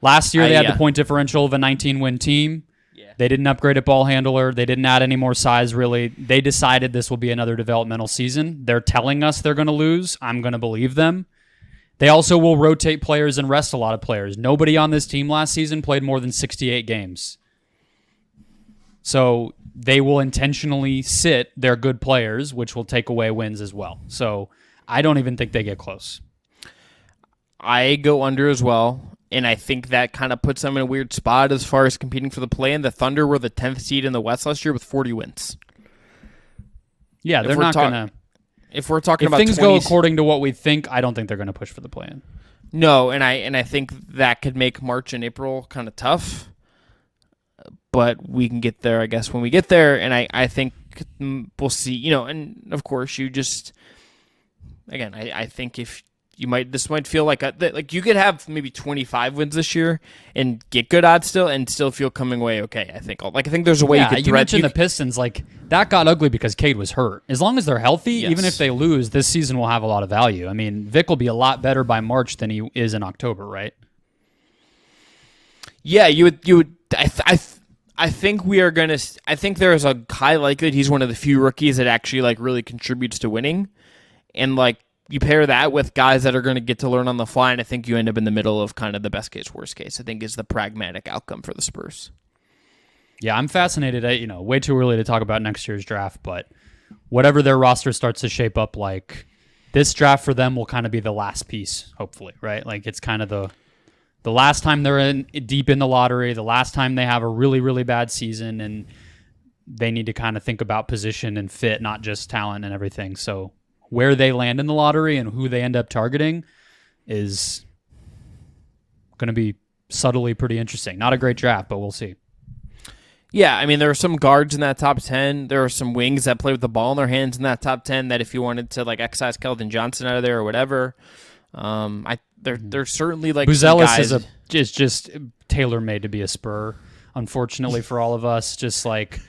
Last year they had the point differential of a 19-win team. Yeah. They didn't upgrade a ball handler. They didn't add any more size, really. They decided this will be another developmental season. They're telling us they're going to lose. I'm going to believe them. They also will rotate players and rest a lot of players. Nobody on this team last season played more than 68 games. So they will intentionally sit their good players, which will take away wins as well. So I don't even think they get close. I go under as well, and I think that kind of puts them in a weird spot as far as competing for the play-in. The Thunder were the 10th seed in the West last year with 40 wins. Yeah, they're not going to... If we're talking about things go according to what we think, I don't think they're going to push for the play-in. No, and I think that could make March and April kind of tough. But we can get there, I guess, when we get there. And I think we'll see, and of course you just, again, I think if this might feel like you could have maybe 25 wins this year and get good odds still and still feel coming away okay. I think there's a way you could you mentioned the Pistons, that got ugly because Cade was hurt. As long as they're healthy, even if they lose, this season will have a lot of value. I mean, Vic will be a lot better by March than he is in October, right? Yeah, you would. I think we are gonna. I think there is a high likelihood he's one of the few rookies that actually really contributes to winning, and you pair that with guys that are going to get to learn on the fly, and I think you end up in the middle of kind of the best case, worst case. I think is the pragmatic outcome for the Spurs. Yeah, I'm fascinated. Way too early to talk about next year's draft, but whatever their roster starts to shape up like, this draft for them will kind of be the last piece, hopefully, right? It's kind of the last time they're deep in the lottery, the last time they have a really, really bad season, and they need to kind of think about position and fit, not just talent and everything. So where they land in the lottery and who they end up targeting is going to be subtly pretty interesting. Not a great draft, but we'll see. Yeah, I mean, there are some guards in that top 10. There are some wings that play with the ball in their hands in that top 10 that if you wanted to, like, excise Keldon Johnson out of there or whatever, there's certainly, like, Buzelis is just tailor-made to be a Spur, unfortunately for all of us. Just, like,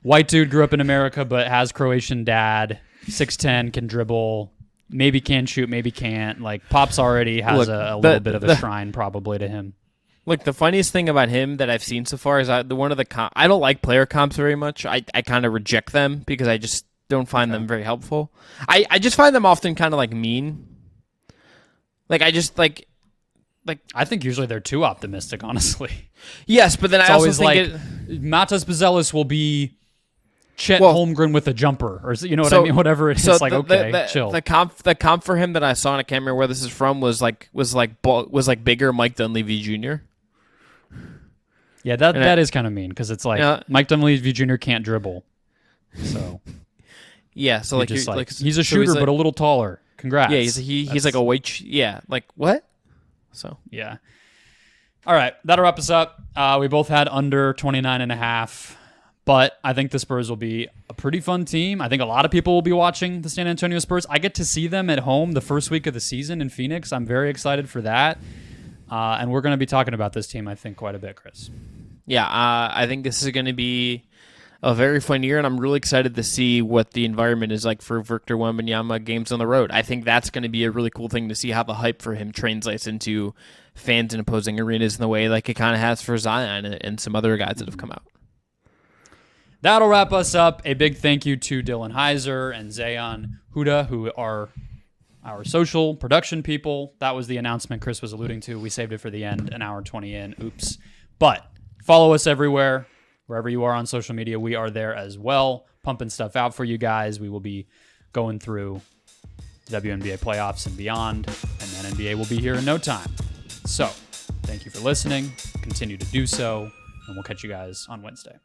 white dude grew up in America but has Croatian dad, 6'10", can dribble, maybe can shoot, maybe can't. Like, Pop's already has a little bit of a shrine probably to him. Look, the funniest thing about him that I've seen so far is I don't like player comps very much. I kind of reject them because I just don't find them very helpful. I just find them often kind of like mean. Like I just like I think usually they're too optimistic, honestly. Yes, but then it's I also always think like Matas Buzelis will be Chet Holmgren with a jumper, or you know what I mean? Whatever it is, like chill. The comp for him that I saw, and I can't remember where this is from, was like bigger Mike Dunleavy Jr. Yeah, that is kind of mean because it's like Mike Dunleavy Jr. can't dribble, so yeah. So like, just like he's a shooter but a little taller. Congrats. Yeah, he's like a weight. Yeah, like what? So yeah. All right, that'll wrap us up. We both had under 29.5. But I think the Spurs will be a pretty fun team. I think a lot of people will be watching the San Antonio Spurs. I get to see them at home the first week of the season in Phoenix. I'm very excited for that. And we're going to be talking about this team, I think, quite a bit, Chris. Yeah, I think this is going to be a very fun year, and I'm really excited to see what the environment is like for Victor Wembanyama games on the road. I think that's going to be a really cool thing to see how the hype for him translates into fans in opposing arenas in the way like it kind of has for Zion and some other guys that have come out. That'll wrap us up. A big thank you to Dylan Heiser and Zayon Huda, who are our social production people. That was the announcement Chris was alluding to. We saved it for the end, an hour 20 in. Oops. But follow us everywhere. Wherever you are on social media, we are there as well, pumping stuff out for you guys. We will be going through the WNBA playoffs and beyond, and then NBA will be here in no time. So, thank you for listening. Continue to do so, and we'll catch you guys on Wednesday.